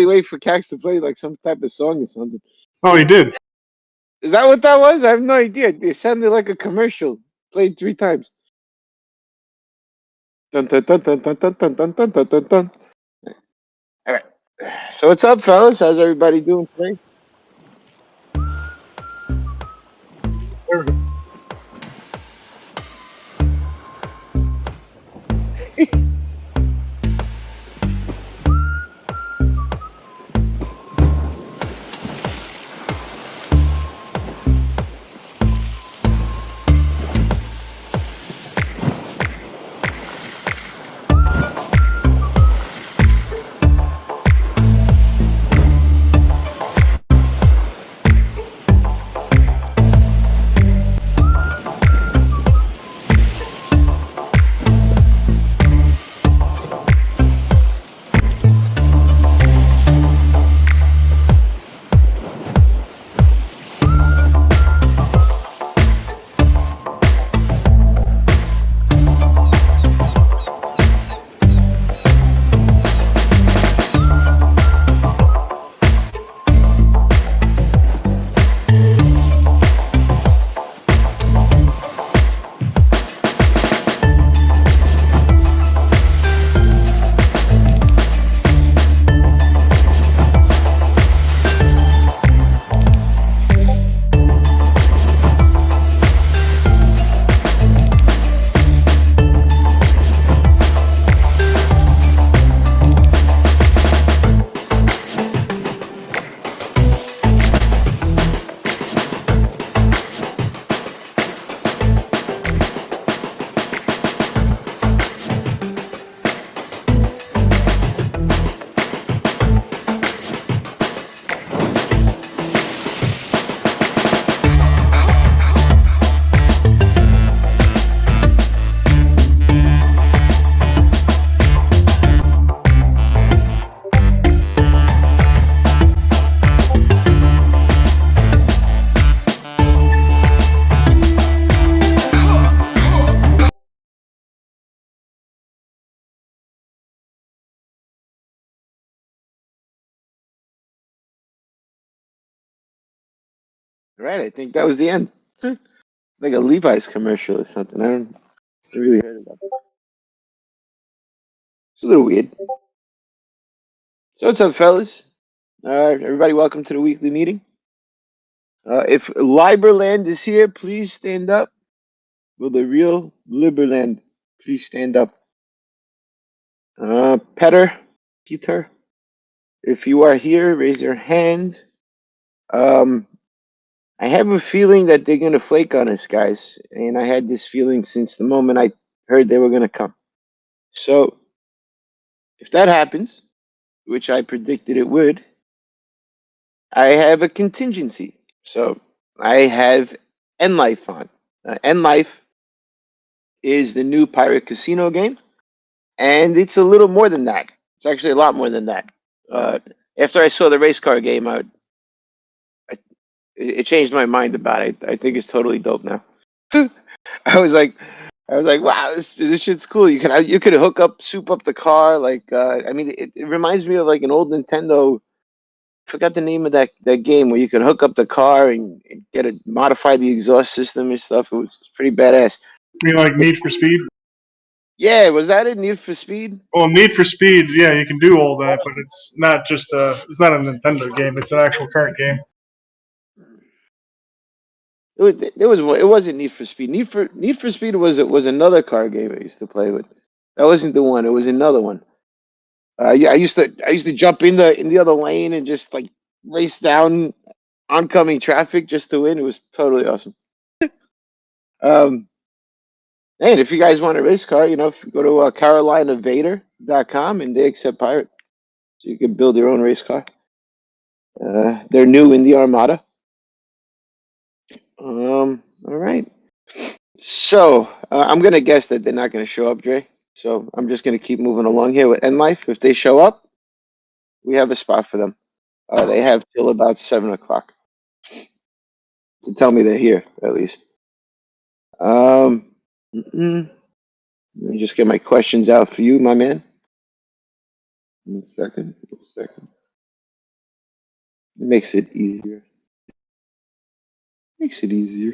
wait for Cax to play like some type of song or something. Oh, he did. Is that what that was? I have no idea. It sounded like a commercial. Played 3 times. Dun, dun, dun, dun, dun, dun, dun, dun, dun, dun, dun. All right. So what's up, fellas? How's everybody doing today? There we go. Right, I think that was the end. Like a Levi's commercial or something. I don't really heard about that. It's a little weird. So what's up, fellas? Everybody, welcome to the weekly meeting. If Liberland is here, please stand up. Will the real Liberland please stand up? Peter, if you are here, raise your hand. I have a feeling that they're gonna flake on us, guys, and I had this feeling since the moment I heard they were gonna come. So, if that happens, which I predicted it would, I have a contingency. So, I have Nightlife on. Nightlife is the new pirate casino game, and it's a little more than that. It's actually a lot more than that. Uh, After I saw the race car game, it changed my mind about it. I think it's totally dope now. I was like, wow, this shit's cool. You could soup up the car. Like, I mean, it reminds me of like an old Nintendo. Forgot the name of that game where you could hook up the car and get it, modify the exhaust system and stuff. It was pretty badass. You mean like Need for Speed? Yeah, was that it? Need for Speed? Well, Need for Speed, yeah, you can do all that, but it's not just it's not a Nintendo game. It's an actual current game. It wasn't Need for Speed. Need for Speed was another car game I used to play with. That wasn't the one. It was another one. Yeah, I used to jump in the other lane and just like race down oncoming traffic just to win. It was totally awesome. Um, and if you guys want a race car, go to carolinavader.com and they accept pirate, so you can build your own race car. They're new in the Armada. All right. So I'm gonna guess that they're not gonna show up, Dre. So I'm just gonna keep moving along here with Nightlife. If they show up, we have a spot for them. They have till about 7 o'clock to tell me they're here, at least. Let me just get my questions out for you, my man. One second. Makes it easier. Makes it easier.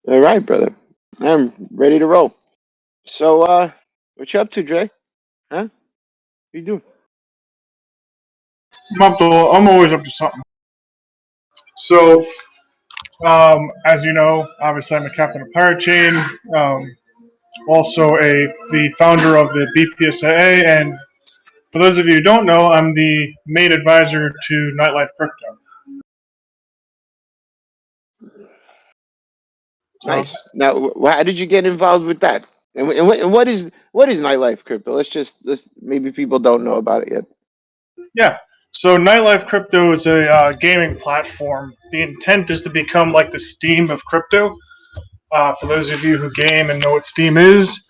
All right, brother. I'm ready to roll. So, what you up to, Dre? Huh? What you doing? I'm always up to something. So, as you know, obviously I'm a captain of Pirate Chain, also the founder of the BPSAA, and for those of you who don't know, I'm the main advisor to Nightlife Crypto. So, Nice. Now, how did you get involved with that? And what is Nightlife Crypto? Let's maybe people don't know about it yet. yeah. So Nightlife Crypto is a gaming platform. The intent is to become like the Steam of crypto. For those of you who game and know what Steam is.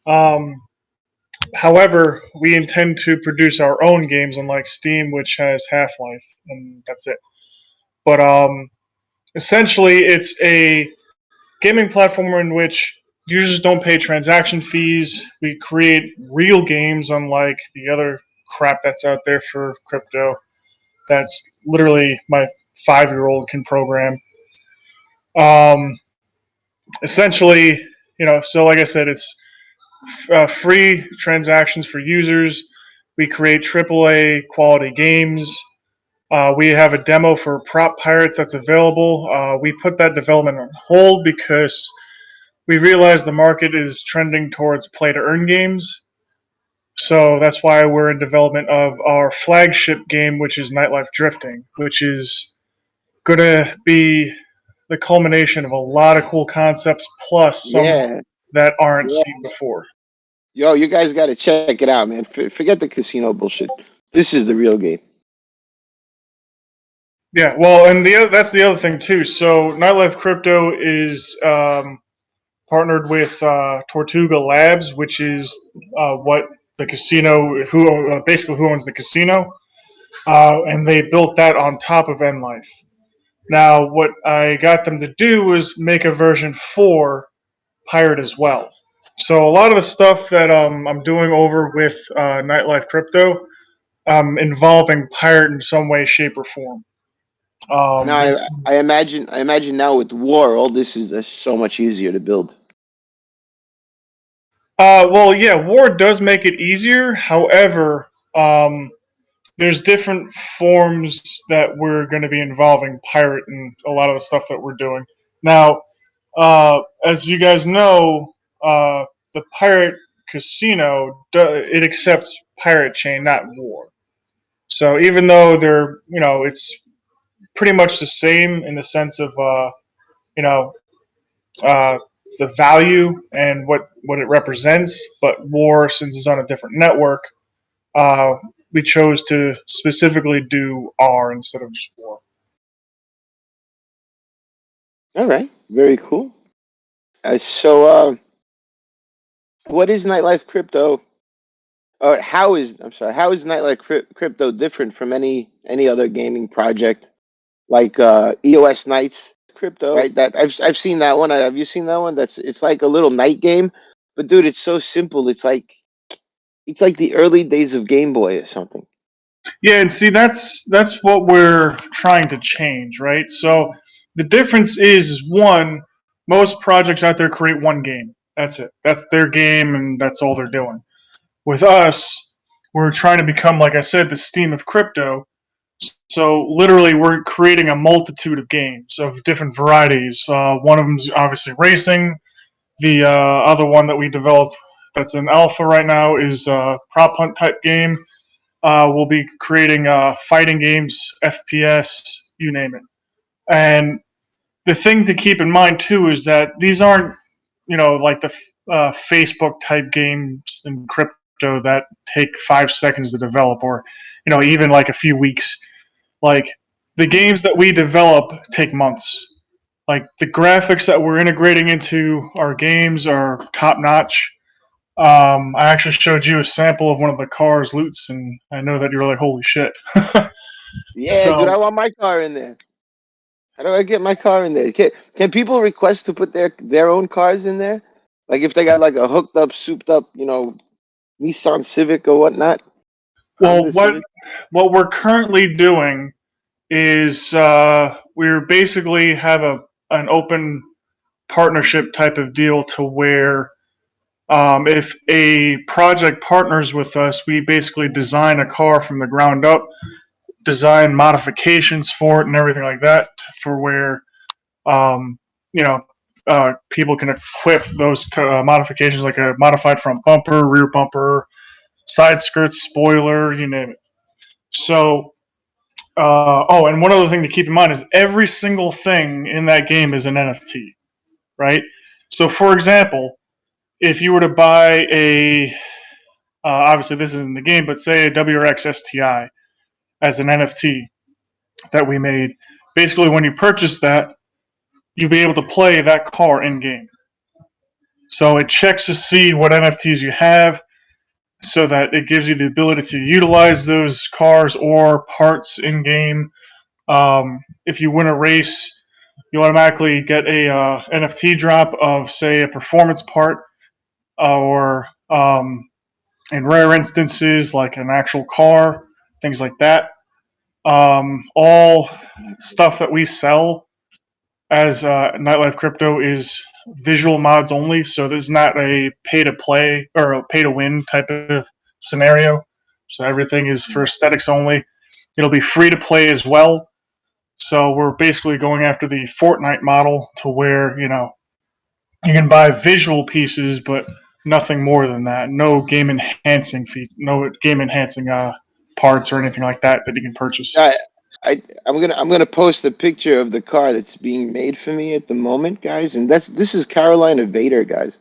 Um, However, we intend to produce our own games, unlike Steam, which has Half-Life, and that's it. But essentially, it's a gaming platform in which users don't pay transaction fees. We create real games, unlike the other crap that's out there for crypto. That's literally my 5-year-old can program. Um, Essentially, so like I said, it's free transactions for users. We create AAA quality games. We have a demo for Prop Pirates that's available. We put that development on hold because we realize the market is trending towards play to earn games. So that's why we're in development of our flagship game, which is Nightlife Drifting, which is going to be the culmination of a lot of cool concepts, plus some Yeah. that aren't seen before. Yo, you guys got to check it out, man. Forget the casino bullshit. This is the real game. Yeah, well, and that's the other thing too. So Nightlife Crypto is partnered with Tortuga Labs, which is what the casino basically who owns the casino, and they built that on top of NLife. Now, what I got them to do was make a version for Pirate as well. So a lot of the stuff that I'm doing over with Nightlife Crypto involving Pirate in some way, shape, or form. Now, I imagine now with war, all this is so much easier to build. Well, yeah, war does make it easier. However, there's different forms that we're going to be involving pirate in a lot of the stuff that we're doing. Now, as you guys know, the pirate casino it accepts pirate chain, not war. So even though it's pretty much the same in the sense of you know, uh, the value and what it represents, but war, since it's on a different network, uh, we chose to specifically do R instead of just war. All right, very cool. What is Nightlife Crypto? Or how is Nightlife Crypto different from any other gaming project like EOS Nights Crypto? Right, that I've seen that one. Have you seen that one? It's like a little night game, but dude, it's so simple. It's like the early days of Game Boy or something. Yeah, and see that's what we're trying to change, right? So the difference is one, most projects out there create one game. That's it. That's their game and that's all they're doing. With us, we're trying to become, like I said, the Steam of crypto. So literally, we're creating a multitude of games of different varieties. One of them's obviously racing. The other one that we developed that's in alpha right now is a prop hunt type game. We'll be creating fighting games, FPS, you name it. And the thing to keep in mind too is that these aren't, like the Facebook type games in crypto that take 5 seconds to develop, or even like a few weeks. Like the games that we develop take months. Like the graphics that we're integrating into our games are top notch. I actually showed you a sample of one of the cars, Lootz, and I know that you're like, holy shit. Yeah, dude, So, I want my car in there. How do I get my car in there? Can people request to put their own cars in there? Like if they got like a hooked up, souped up, Nissan Civic or whatnot, well, Honda Civic. what we're currently doing is we basically have an open partnership type of deal to where if a project partners with us, we basically design a car from the ground up, design modifications for it and everything like that, for where um, you know people can equip those modifications, like a modified front bumper, rear bumper, side skirts, spoiler, you name it. So oh, and one other thing to keep in mind is every single thing in that game is an NFT, right? So, for example, if you were to buy a, obviously this isn't in the game, but say a WRX STI as an NFT that we made, basically when you purchase that, you'll be able to play that car in game. So it checks to see what NFTs you have, so that it gives you the ability to utilize those cars or parts in game. If you win a race, you automatically get a NFT drop of, say, a performance part, or in rare instances, like an actual car, things like that. All stuff that we sell as Nightlife Crypto is visual mods only, so there's not a pay to play or a pay to win type of scenario. So everything is for aesthetics only. It'll be free to play as well. So we're basically going after the Fortnite model, to where you can buy visual pieces, but nothing more than that. No game enhancing parts or anything like that you can purchase. I'm gonna post a picture of the car that's being made for me at the moment, guys, and this is Carolina Vader, guys.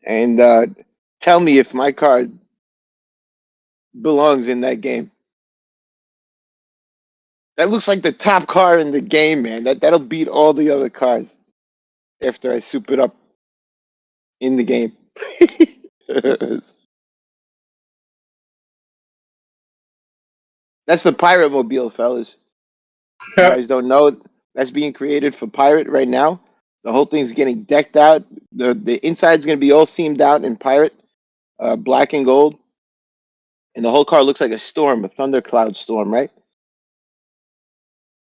And tell me if my car belongs in that game. That looks like the top car in the game, man. That'll beat all the other cars after I soup it up in the game. That's the Pirate Mobile, fellas. You guys don't know, that's being created for Pirate right now. The whole thing's getting decked out. The inside's gonna be all seamed out in Pirate, black and gold, and the whole car looks like a storm, a thundercloud storm, right?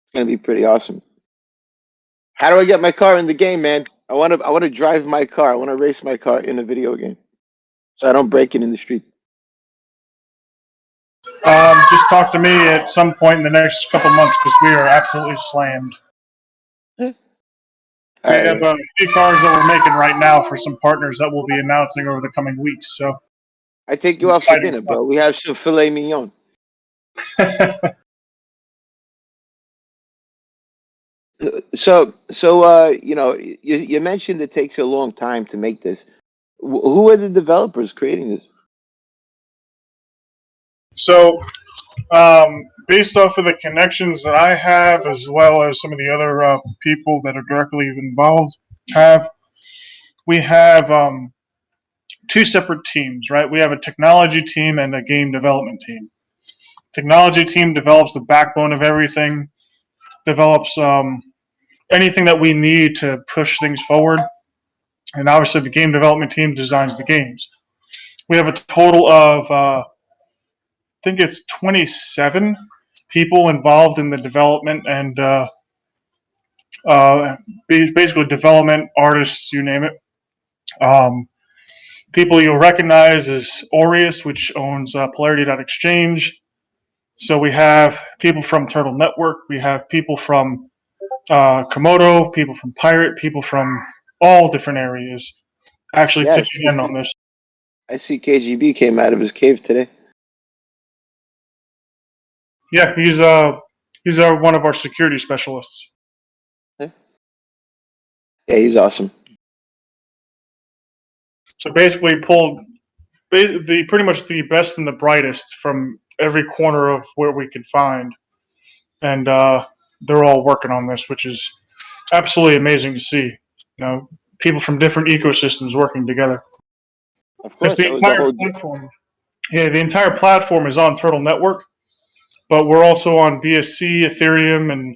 It's gonna be pretty awesome. How do I get my car in the game, man? I want to drive my car. I want to race my car in a video game, so I don't break it in the street. Just talk to me at some point in the next couple months, because we are absolutely slammed. We have a few cars that we're making right now for some partners that we'll be announcing over the coming weeks. So I take you out for dinner, bro. We have some filet mignon. So you mentioned it takes a long time to make this. Who are the developers creating this? So, based off of the connections that I have, as well as some of the other people that are directly involved we have two separate teams, right? We have a technology team and a game development team. Technology team develops the backbone of everything, develops anything that we need to push things forward, and obviously the game development team designs the games. We have a total of I think it's 27 people involved in the development, and basically development artists, you name it. People you'll recognize is Aureus, which owns Polarity.exchange. So we have people from Turtle Network, we have people from Komodo, people from Pirate, people from all different areas actually pitching in on this. I see KGB came out of his cave today. Yeah, he's one of our security specialists. Yeah, he's awesome. So basically pulled pretty much the best and the brightest from every corner of where we could find. And they're all working on this, which is absolutely amazing to see. People from different ecosystems working together. Of course, the entire platform. Yeah, the entire platform is on Turtle Network, but we're also on BSC, Ethereum, and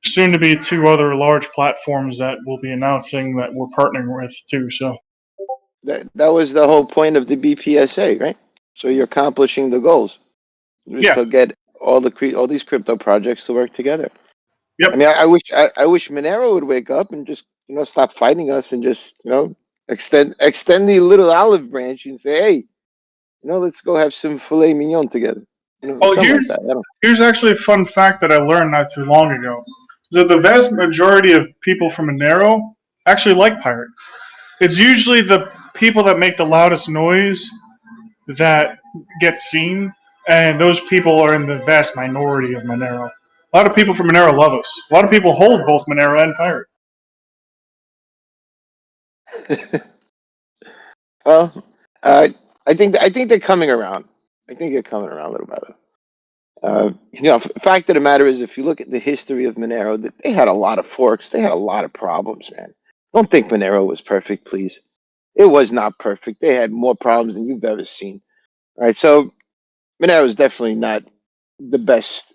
soon to be 2 other large platforms that we'll be announcing that we're partnering with too. So that was the whole point of the BPSA, right? So you're accomplishing the goals. Yeah. To get all these crypto projects to work together. Yep. I mean, I wish Monero would wake up and just stop fighting us and just extend the little olive branch and say, hey, let's go have some filet mignon together. Well, Something like that. here's actually a fun fact that I learned not too long ago. Is that the vast majority of people from Monero actually like Pirate. It's usually the people that make the loudest noise that get seen, and those people are in the vast minority of Monero. A lot of people from Monero love us. A lot of people hold both Monero and Pirate. Well, I think they're coming around. I think they're coming around a little better. Fact of the matter is, if you look at the history of Monero, that they had a lot of forks. They had a lot of problems, man. Don't think Monero was perfect, please. It was not perfect. They had more problems than you've ever seen. All right, so Monero is definitely not the best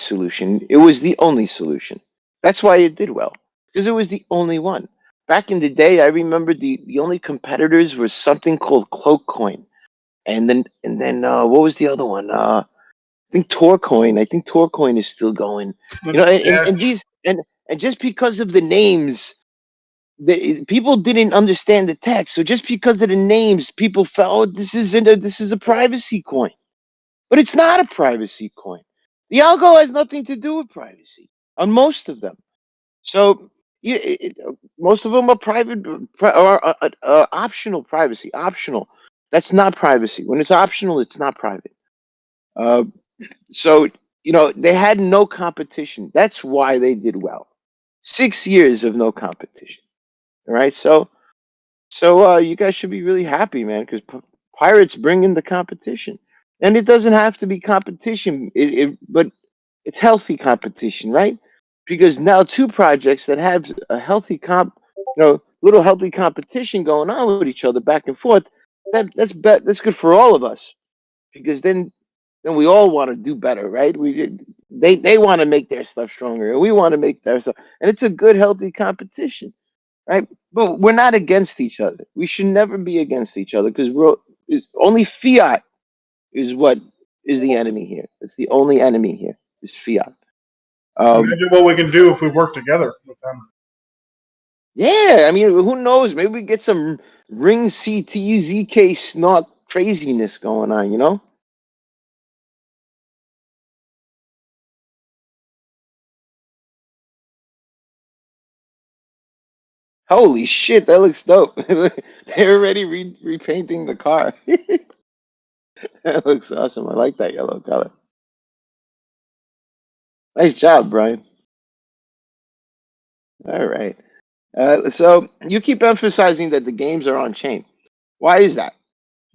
solution. It was the only solution. That's why it did well, because it was the only one. Back in the day, I remember the only competitors were something called Cloakcoin, and then what was the other one? I think Torcoin. I think Torcoin is still going. And just because of the names, people didn't understand the text. So just because of the names, people felt, oh, this is a privacy coin, but it's not a privacy coin. The algo has nothing to do with privacy on most of them. So most of them are private or optional privacy. Optional. That's not privacy. When it's optional, it's not private. So they had no competition. That's why they did well. 6 years of no competition. All right. So you guys should be really happy, man, because Pirates bring in the competition, and it doesn't have to be competition. But it's healthy competition, right? Because now two projects that have a healthy little healthy competition going on with each other back and forth. That's good for all of us, because then we all want to do better, right? They want to make their stuff stronger, and we want to make their stuff, and it's a good healthy competition, right? But we're not against each other. We should never be against each other, because only fiat is what is the enemy here. It's the only enemy here is fiat. Imagine what we can do if we work together with them. Yeah, I mean, who knows? Maybe we get some ring CT zk-SNARK craziness going on, Holy shit, that looks dope. They're already repainting the car. That looks awesome. I like that yellow color. Nice job, Brian. All right. So you keep emphasizing that the games are on chain. Why is that?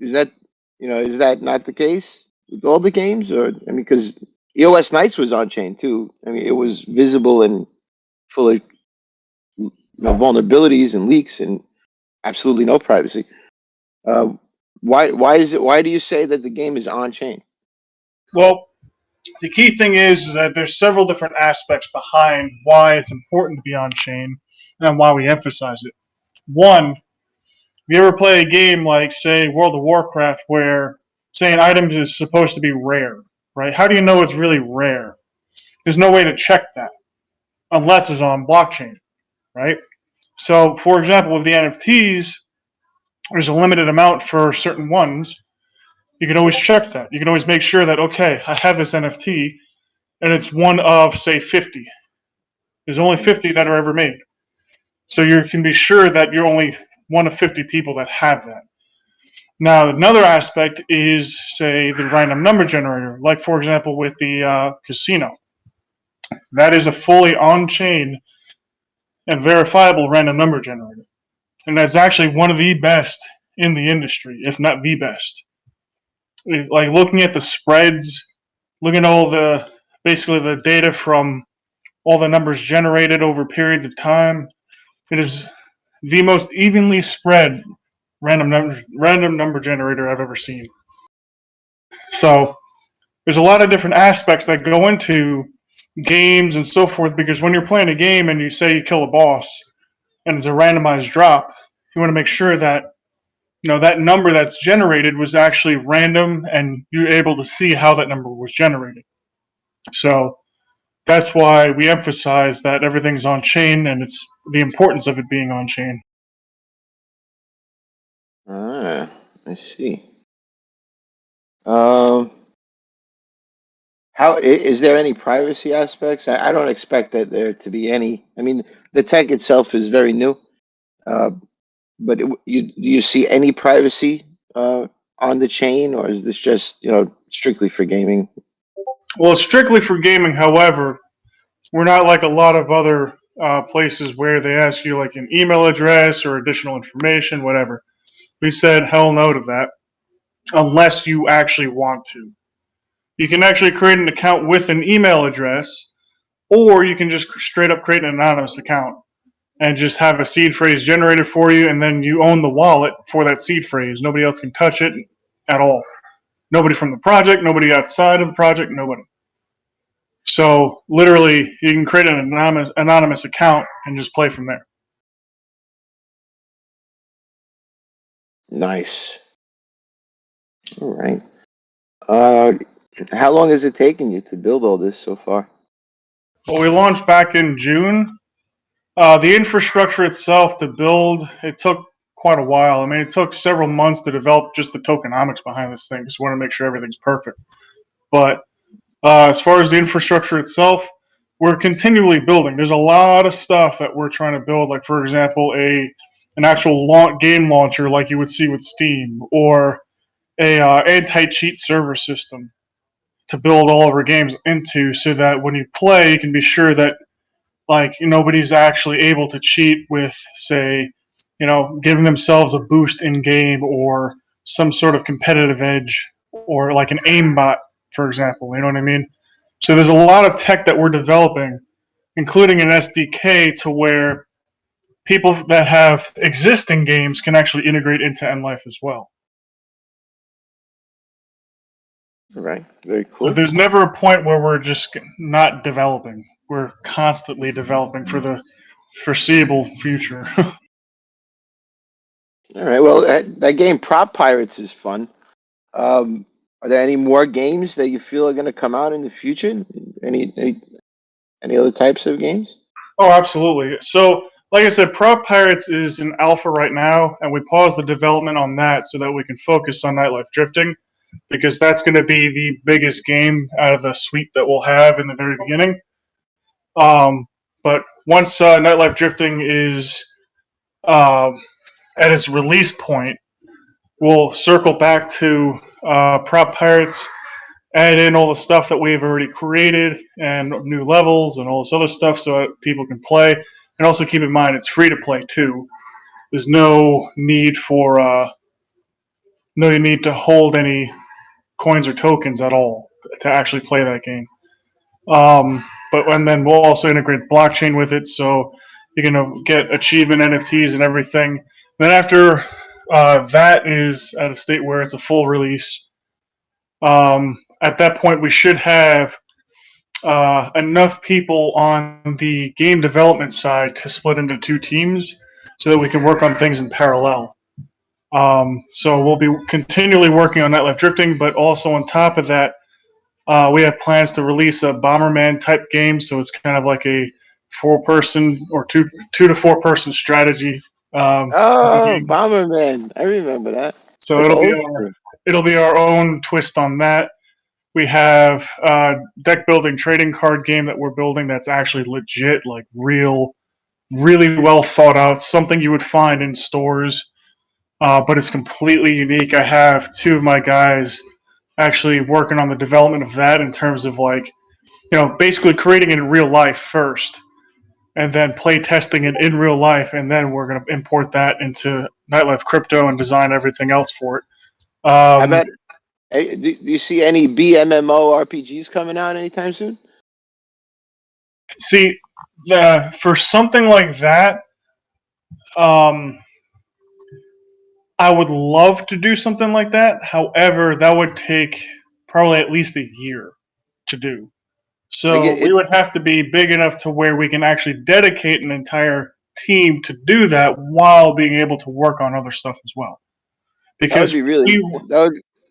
Is that not the case with all the games? Or, I mean, because EOS Nights was on chain too. I mean, it was visible and full of vulnerabilities and leaks and absolutely no privacy. Why do you say that the game is on chain? Well, the key thing is that there's several different aspects behind why it's important to be on chain and why we emphasize it. One, if you ever play a game like, say, World of Warcraft, where, say, an item is supposed to be rare, right? How do you know it's really rare? There's no way to check that unless it's on blockchain, right? So, for example, with the NFTs, there's a limited amount for certain ones. You can always check that. You can always make sure that, okay, I have this NFT, and it's one of, say, 50. There's only 50 that are ever made. So you can be sure that you're only one of 50 people that have that. Now, another aspect is, say, the random number generator. Like, for example, with the casino. That is a fully on-chain and verifiable random number generator. And that's actually one of the best in the industry, if not the best. Like, looking at the spreads, looking at all basically the data from all the numbers generated over periods of time, it is the most evenly spread random number generator I've ever seen. So there's a lot of different aspects that go into games and so forth, because when you're playing a game and you say you kill a boss and it's a randomized drop, you want to make sure that that number that's generated was actually random and you're able to see how that number was generated. So that's why we emphasize that everything's on chain, and it's the importance of it being on chain. Ah, I see. Um, is there any privacy aspects? I don't expect that there to be any. I mean, the tech itself is very new, uh, but do you see any privacy on the chain, or is this just strictly for gaming? Well, it's strictly for gaming. However, we're not like a lot of other places where they ask you like an email address or additional information, whatever. We said hell no to that, unless you actually want to. You can actually create an account with an email address, or you can just straight up create an anonymous account and just have a seed phrase generated for you, and then you own the wallet for that seed phrase. Nobody else can touch it at all. Nobody from the project, nobody outside of the project, nobody. So literally, you can create an anonymous account and just play from there. Nice. All right. Uh, how long has it taken you to build all this so far? Well, we launched back in June. The infrastructure itself to build, it took quite a while. I mean, it took several months to develop just the tokenomics behind this thing. Just want to make sure everything's perfect. But as far as the infrastructure itself, we're continually building. There's a lot of stuff that we're trying to build, like for example, an actual game launcher, like you would see with Steam, or a anti-cheat server system to build all of our games into, so that when you play, you can be sure that like nobody's actually able to cheat with, say, giving themselves a boost in game or some sort of competitive edge, or like an aimbot, for example. You know what I mean? So there's a lot of tech that we're developing, including an SDK, to where people that have existing games can actually integrate into Nightlife as well. All right. Very So cool. there's never a point where we're just not developing. We're constantly developing for the foreseeable future. All right. Well, that game Prop Pirates is fun. Are there any more games that you feel are going to come out in the future? Any other types of games? Oh, absolutely. So, like I said, Prop Pirates is in alpha right now, and we paused the development on that so that we can focus on Nightlife Drifting, because that's going to be the biggest game out of the suite that we'll have in the very beginning. But once Nightlife Drifting is uh, at its release point, we'll circle back to Prop Pirates, add in all the stuff that we've already created and new levels and all this other stuff so that people can play. And also keep in mind it's free to play too. There's no need for no need to hold any coins or tokens at all to actually play that game. But and then we'll also integrate blockchain with it, so you can get achievement NFTs and everything. Then after that is at a state where it's a full release, at that point we should have enough people on the game development side to split into two teams so that we can work on things in parallel. So we'll be continually working on Nightlife Drifting, but also on top of that, we have plans to release a Bomberman type game. So it's kind of like a 4-person or two to 4-person strategy. Oh, Game. Bomberman! I remember that. So That's it'll be old school. our own twist on that. We have a deck building trading card game that we're building that's actually legit, like real, really well thought out, something you would find in stores, but it's completely unique. I have two of my guys actually working on the development of that in terms of like, basically creating it in real life first and then play testing it in real life. And then we're going to import that into Nightlife Crypto and design everything else for it. How about? Hey, do you see any BMMO RPGs coming out anytime soon? See, for something like that, I would love to do something like that. However, that would take probably at least a year to do. Like So we would have to be big enough to where we can actually dedicate an entire team to do that while being able to work on other stuff as well. that would Because be really we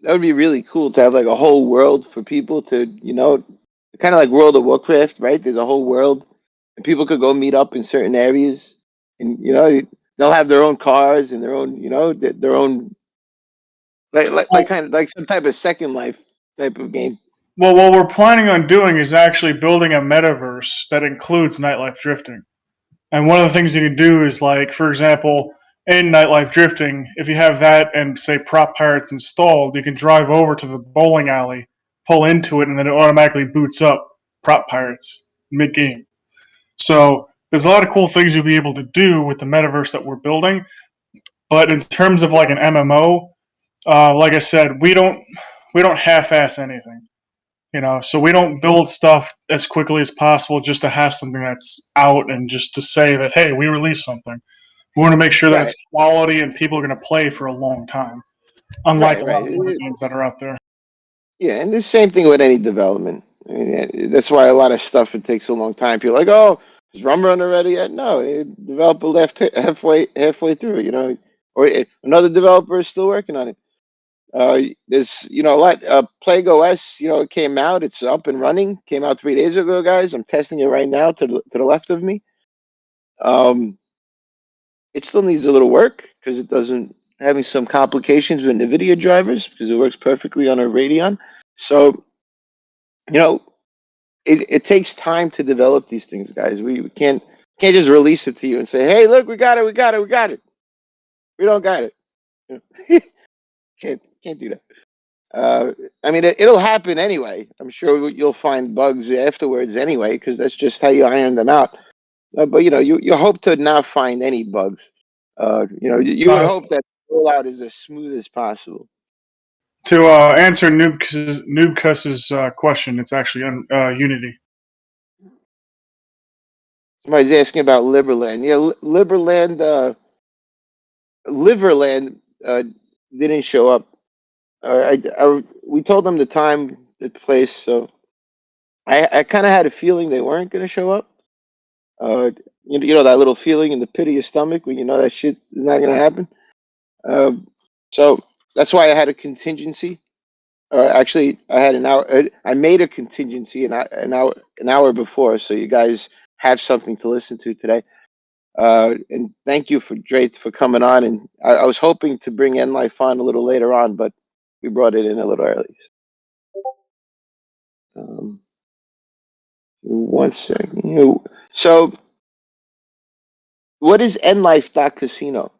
that would be really cool to have like a whole world for people to kind of like World of Warcraft, right? There's a whole world, and people could go meet up in certain areas, and they'll have their own cars and their own, their own like kind of like some type of Second Life type of game. Well, what we're planning on doing is actually building a metaverse that includes nightlife drifting. And one of the things you can do is, like, for example, in Nightlife Drifting, if you have that and, say, Prop Pirates installed, you can drive over to the bowling alley, pull into it, and then it automatically boots up Prop Pirates mid-game. So there's a lot of cool things you'll be able to do with the metaverse that we're building. But in terms of like an MMO, like I said, we don't half-ass anything. So we don't build stuff as quickly as possible just to have something that's out and just to say that, hey, we released something. We want to make sure that Right. it's quality and people are going to play for a long time, unlike a lot of other games that are out there. Yeah, and the same thing with any development. I mean, that's why a lot of stuff it takes a long time. People are like, oh, is Rum Runner ready yet? No, developer left halfway through. Or another developer is still working on it. There's a lot. Plague OS, it came out. It's up and running. Came out 3 days ago, guys. I'm testing it right now to the left of me. It still needs a little work because it doesn't having some complications with NVIDIA drivers because it works perfectly on a Radeon. So, it takes time to develop these things, guys. We can't just release it to you and say, hey, look, we got it. We don't got it. Can't do that. I mean, it'll happen anyway. I'm sure you'll find bugs afterwards anyway, because that's just how you iron them out. But you hope to not find any bugs. You would hope that the rollout is as smooth as possible. To answer Noobcuss's question, it's actually on Unity. Somebody's asking about Liberland. Yeah, Liverland didn't show up. We told them the time, the place, so I kind of had a feeling they weren't going to show up. That little feeling in the pit of your stomach when you know that shit is not going to happen. So that's why I had a contingency. Actually, I had an hour. I made a contingency an hour before, so you guys have something to listen to today. And thank you for Drake for coming on. And I was hoping to bring Nightlife on a little later on, but we brought it in a little early. One second. So, what is Nightlife.casino?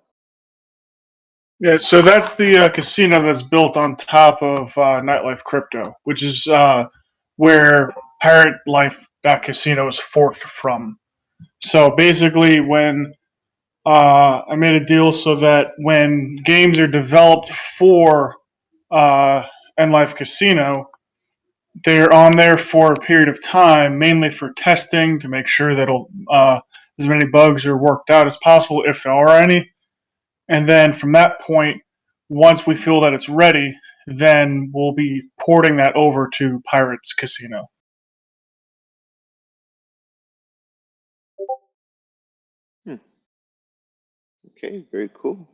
Yeah, so that's the casino that's built on top of Nightlife Crypto, which is where Pirate Life Casino is forked from. So basically, when I made a deal so that when games are developed for Life Casino, they're on there for a period of time, mainly for testing to make sure that as many bugs are worked out as possible, if there are any. And then from that point, once we feel that it's ready, then we'll be porting that over to Pirates Casino. Okay, very cool.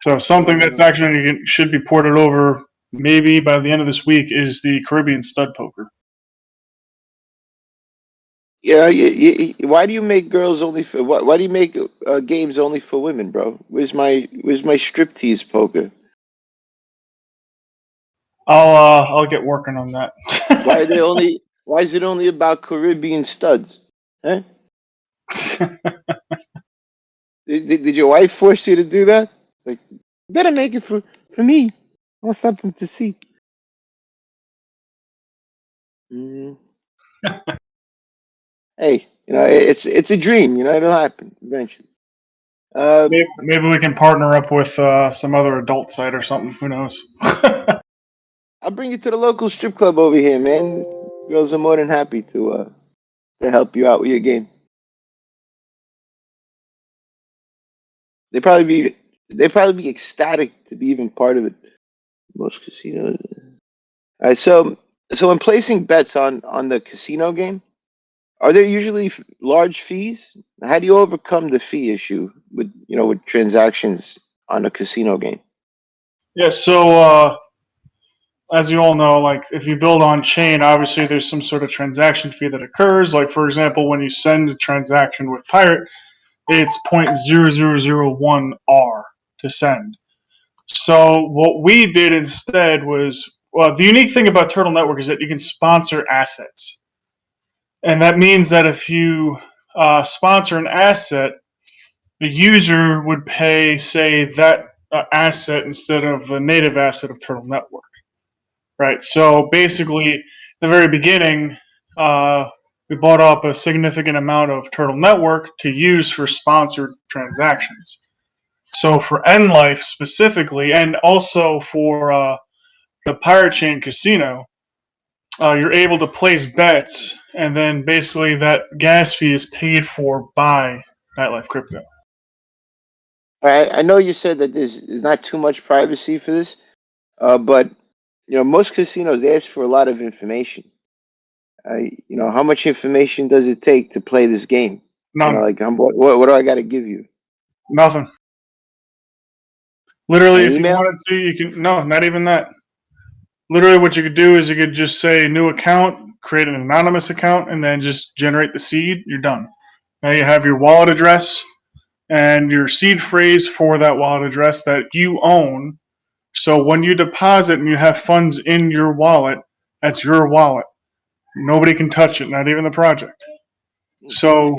So something that's actually should be ported over maybe by the end of this week is the Caribbean Stud Poker. Yeah, why do you make girls only for why do you make games only for women, bro? Where's my striptease poker? I'll get working on that. Why is it only about Caribbean studs? Huh? Did your wife force you to do that? Like, you better make it for me. I want something to see. Mm. Hey, it's a dream. It'll happen eventually. Maybe we can partner up with some other adult site or something. Who knows? I'll bring you to the local strip club over here, man. Girls are more than happy to help you out with your game. They'd probably be ecstatic to be even part of it. Most casinos. All right, so when placing bets on the casino game, are there usually large fees? How do you overcome the fee issue with transactions on a casino game? Yeah, so as you all know, like if you build on chain, obviously there's some sort of transaction fee that occurs. Like for example, when you send a transaction with Pirate, it's 0.0001 R to send. So what we did instead was, well, the unique thing about Turtle Network is that you can sponsor assets, and that means that if you sponsor an asset, the user would pay, say, that asset instead of the native asset of Turtle Network. Right. So basically, at the very beginning, we bought up a significant amount of Turtle Network to use for sponsored transactions. So for Nightlife specifically, and also for the Pirate Chain Casino, you're able to place bets, and then basically that gas fee is paid for by Nightlife Crypto. I know you said that there's not too much privacy for this, but most casinos they ask for a lot of information. How much information does it take to play this game? None. Like what do I got to give you? Nothing. Literally, My if you email? wanted to, you can. No, not even that. Literally, what you could do is you could just say new account, create an anonymous account, and then just generate the seed. You're done. Now you have your wallet address and your seed phrase for that wallet address that you own. So when you deposit and you have funds in your wallet, that's your wallet. Nobody can touch it, not even the project. So,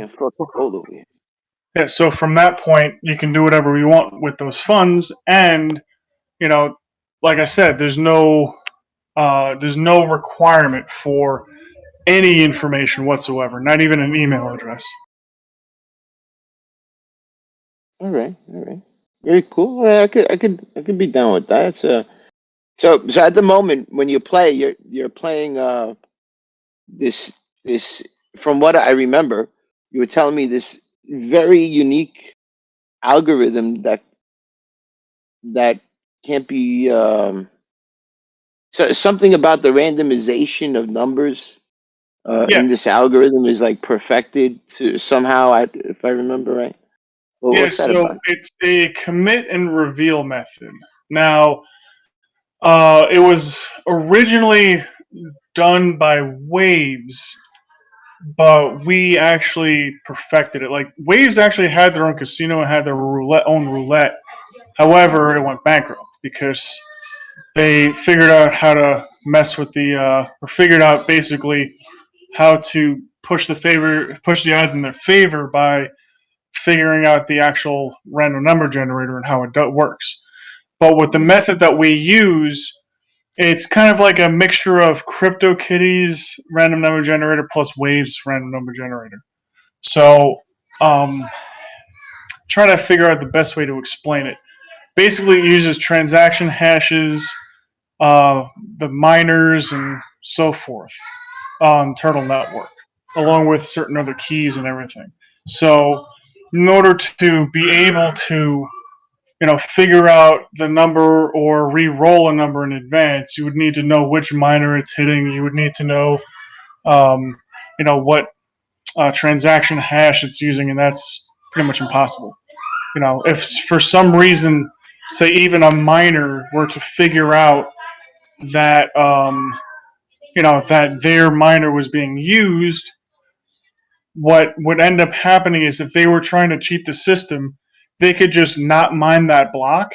yeah, so from that point, you can do whatever you want with those funds, and like I said, there's no requirement for any information whatsoever, not even an email address. All right, very cool. I could be down with that. So at the moment when you play, you're playing this from what I remember, you were telling me this very unique algorithm that can't be so something about the randomization of numbers in Yes. this algorithm is like perfected to somehow, if I remember right. Yeah, What's that so about? it's a commit and reveal method. Now, it was originally done by Waves, but we actually perfected it. Like Waves actually had their own casino and had their own roulette. However, it went bankrupt because they figured out how to mess with or figured out basically how to push the odds in their favor by figuring out the actual random number generator and how it works. But with the method that we use, it's kind of like a mixture of CryptoKitties random number generator plus Waves random number generator. So, try to figure out the best way to explain it. Basically, it uses transaction hashes, the miners, and so forth on Turtle Network, along with certain other keys and everything. So, in order to be able to figure out the number or re-roll a number in advance, you would need to know which miner it's hitting. You would need to know, what transaction hash it's using, and that's pretty much impossible. If for some reason, say even a miner were to figure out that that their miner was being used, what would end up happening is if they were trying to cheat the system, they could just not mine that block,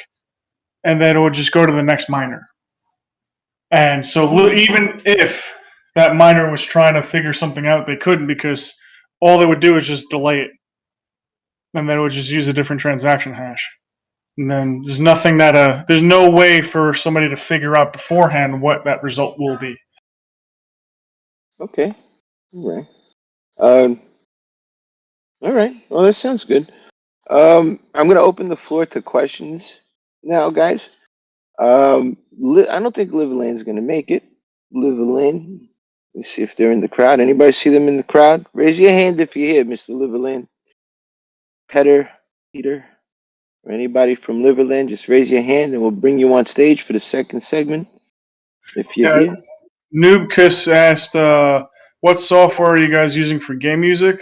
and then it would just go to the next miner. And so even if that miner was trying to figure something out, they couldn't because all they would do is just delay it, and then it would just use a different transaction hash. And then there's no way for somebody to figure out beforehand what that result will be. Okay. All right. Um, all right. Well, that sounds good. I'm gonna open the floor to questions now, guys. I don't think Liberland's gonna make it. Liberland. Let's see if they're in the crowd. Anybody see them in the crowd? Raise your hand if you're here, Mr. Liberland. Peter, or anybody from Liberland, just raise your hand and we'll bring you on stage for the second segment. If you're here. Noobkiss asked, what software are you guys using for game music?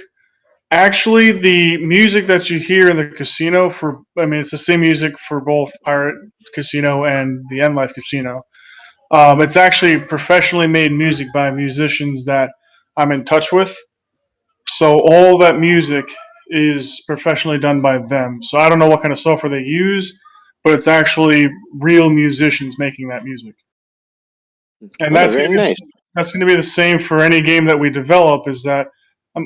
Actually, the music that you hear in the casino it's the same music for both Pirate Casino and the Nightlife Casino. It's actually professionally made music by musicians that I'm in touch with. So all that music is professionally done by them. So I don't know what kind of software they use, but it's actually real musicians making that music. And Oh, very nice. that's going to be the same for any game that we develop. Is that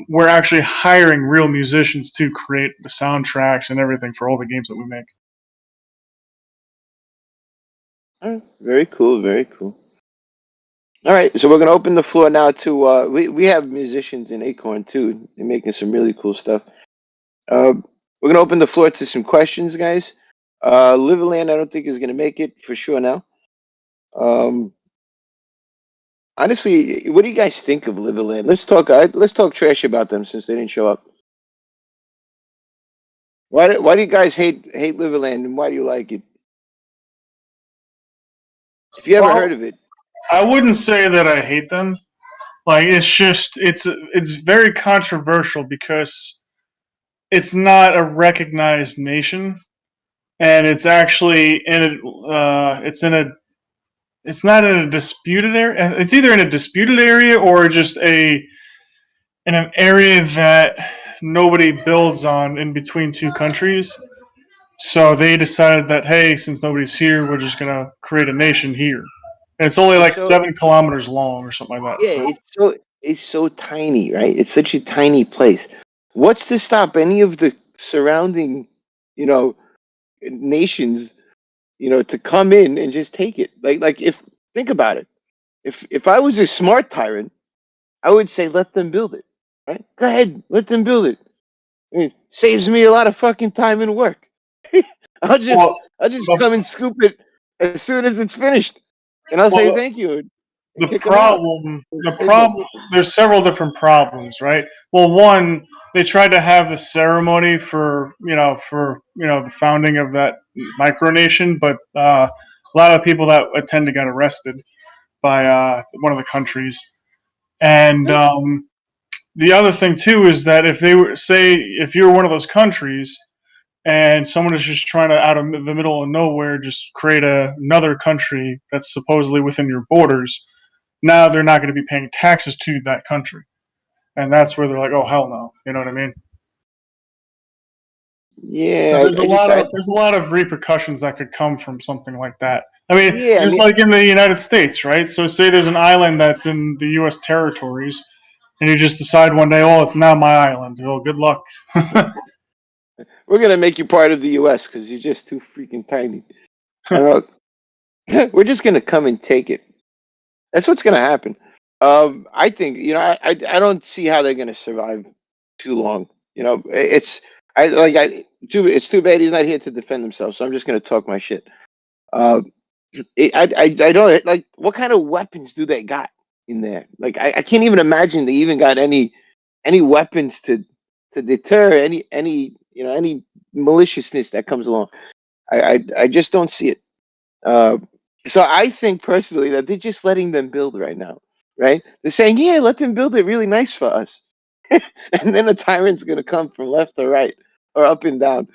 we're actually hiring real musicians to create the soundtracks and everything for all the games that we make. Very cool. Very cool. All right, so we're gonna open the floor now to we have musicians in Acorn too. They're making some really cool stuff. We're gonna open the floor to some questions, guys. Liberland, I don't think is gonna make it for sure now. Um, honestly, what do you guys think of Liberland? Let's talk trash about them since they didn't show up. Why do you guys hate Liberland and why do you like it? If you ever Well, heard of it, I wouldn't say that I hate them. Like it's just it's very controversial because it's not a recognized nation, and it's actually in it's not in a disputed area. It's either in a disputed area or just in an area that nobody builds on in between two countries. So they decided that hey, since nobody's here, we're just gonna create a nation here. And it's only like so 7 kilometers long or something like that. yeah, So it's so tiny, right? It's such a tiny place. What's to stop any of the surrounding, you know, nations, to come in and just take it? Like if think about it. If I was a smart tyrant, I would say let them build it. Right? Go ahead, let them build it. It saves me a lot of fucking time and work. I'll just well, I'll just the, come and scoop it as soon as it's finished, and I'll say well, thank you and the kick them out. the Save them. problem there's several different problems, right? Well, one, they tried to have the ceremony for the founding of that micronation, but a lot of people that attended got arrested by one of the countries. And the other thing too is that if they were say if you're one of those countries and someone is just trying to out of the middle of nowhere just create another country that's supposedly within your borders, now they're not going to be paying taxes to that country, and that's where they're like, oh hell no, you know what I mean? So Yeah, there's a lot of repercussions that could come from something like that. I mean, yeah, I just mean, like in the United States, right? So say there's an island that's in the U.S. territories, and you just decide one day, oh, it's now my island. Well, good luck. we're gonna make you part of the U.S. because you're just too freaking tiny. Uh, we're just gonna come and take it. That's what's gonna happen. I think I don't see how they're gonna survive too long. It's I like I too. It's too bad he's not here to defend himself. So I'm just gonna talk my shit. Uh, I don't like what kind of weapons do they got in there? Like I can't even imagine they even got any weapons to deter any maliciousness that comes along. I just don't see it. Uh, so I think personally that they're just letting them build right now, right? They're saying, yeah, let them build it really nice for us, and then a tyrant's gonna come from left or right or up and down,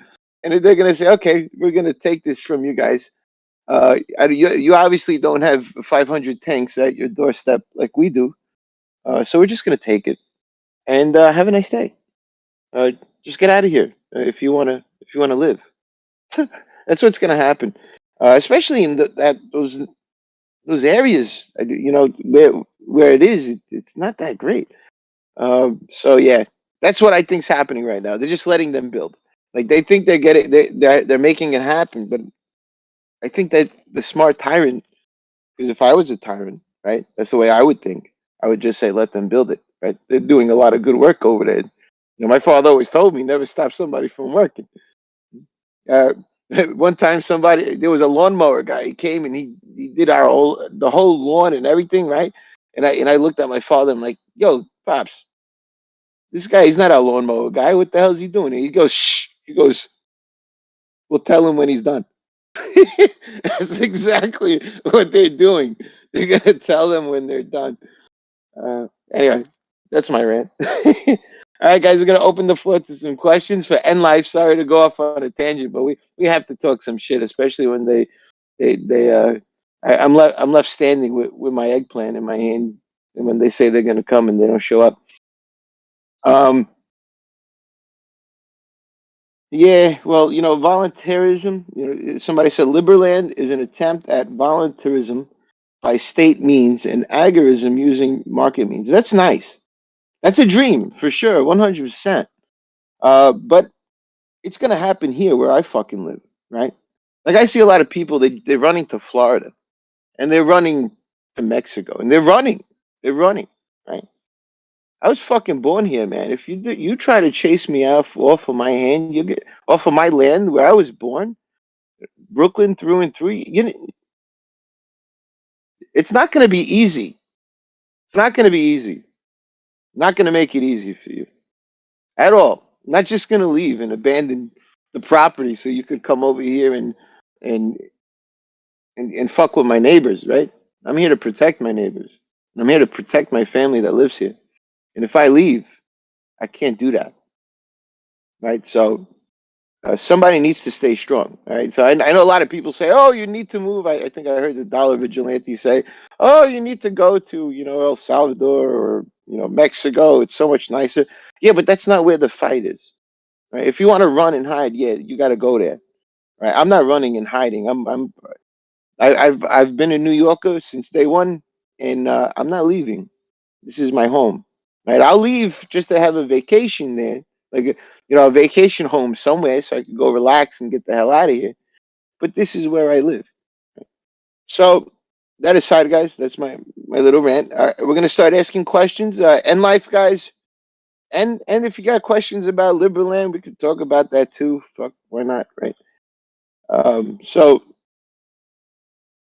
and then they're gonna say, okay, we're gonna take this from you guys. You obviously don't have 500 tanks at your doorstep like we do, so we're just gonna take it and have a nice day. Uh, just get out of here if you wanna live. That's what's gonna happen, especially in those areas. Where it is, it's not that great. So yeah, that's what I think's happening right now. They're just letting them build. Like they think they're getting they're making it happen, but I think that the smart tyrant. Because if I was a tyrant, right, that's the way I would think. I would just say, let them build it, right? They're doing a lot of good work over there. My father always told me never stop somebody from working. Uh, one time, there was a lawnmower guy. He came and he did the whole lawn and everything, right? And I looked at my father. I'm like, yo, pops, this guy is not a lawnmower guy. What the hell is he doing? And he goes, shh. He goes, we'll tell him when he's done. That's exactly what they're doing. They're gonna tell them when they're done. Anyway, that's my rant. All right, guys, we're gonna open the floor to some questions for N Life. Sorry to go off on a tangent, but we have to talk some shit, especially when they I'm left standing with my eggplant in my hand, and when they say they're gonna come and they don't show up. Um, yeah, well, voluntarism. Somebody said Liberland is an attempt at voluntarism by state means and agorism using market means. That's nice. That's a dream for sure, 100%. But it's gonna happen here where I fucking live, right? Like I see a lot of people they're running to Florida and they're running to Mexico and they're running, right? I was fucking born here, man. If you try to chase me off of my hand, you get off of my land where I was born, Brooklyn through and through. It's not gonna be easy. It's not gonna be easy. Not gonna make it easy for you at all. I'm not just gonna leave and abandon the property so you could come over here and and fuck with my neighbors, right? I'm here to protect my neighbors. I'm here to protect my family that lives here. And if I leave, I can't do that, right? So somebody needs to stay strong, all right? So I know a lot of people say, "Oh, you need to move." I think I heard the Dollar Vigilante say, "Oh, you need to go to El Salvador or Mexico. It's so much nicer." Yeah, but that's not where the fight is, right? If you want to run and hide, yeah, you got to go there, right? I'm not running and hiding. I've been a New Yorker since day one, and I'm not leaving. This is my home, right? I'll leave just to have a vacation there, like a vacation home somewhere, so I can go relax and get the hell out of here. But this is where I live. So that aside, guys, that's my little rant. All right, we're gonna start asking questions. End life, guys, and if you got questions about Liberland, we could talk about that too. Fuck, why not, right? So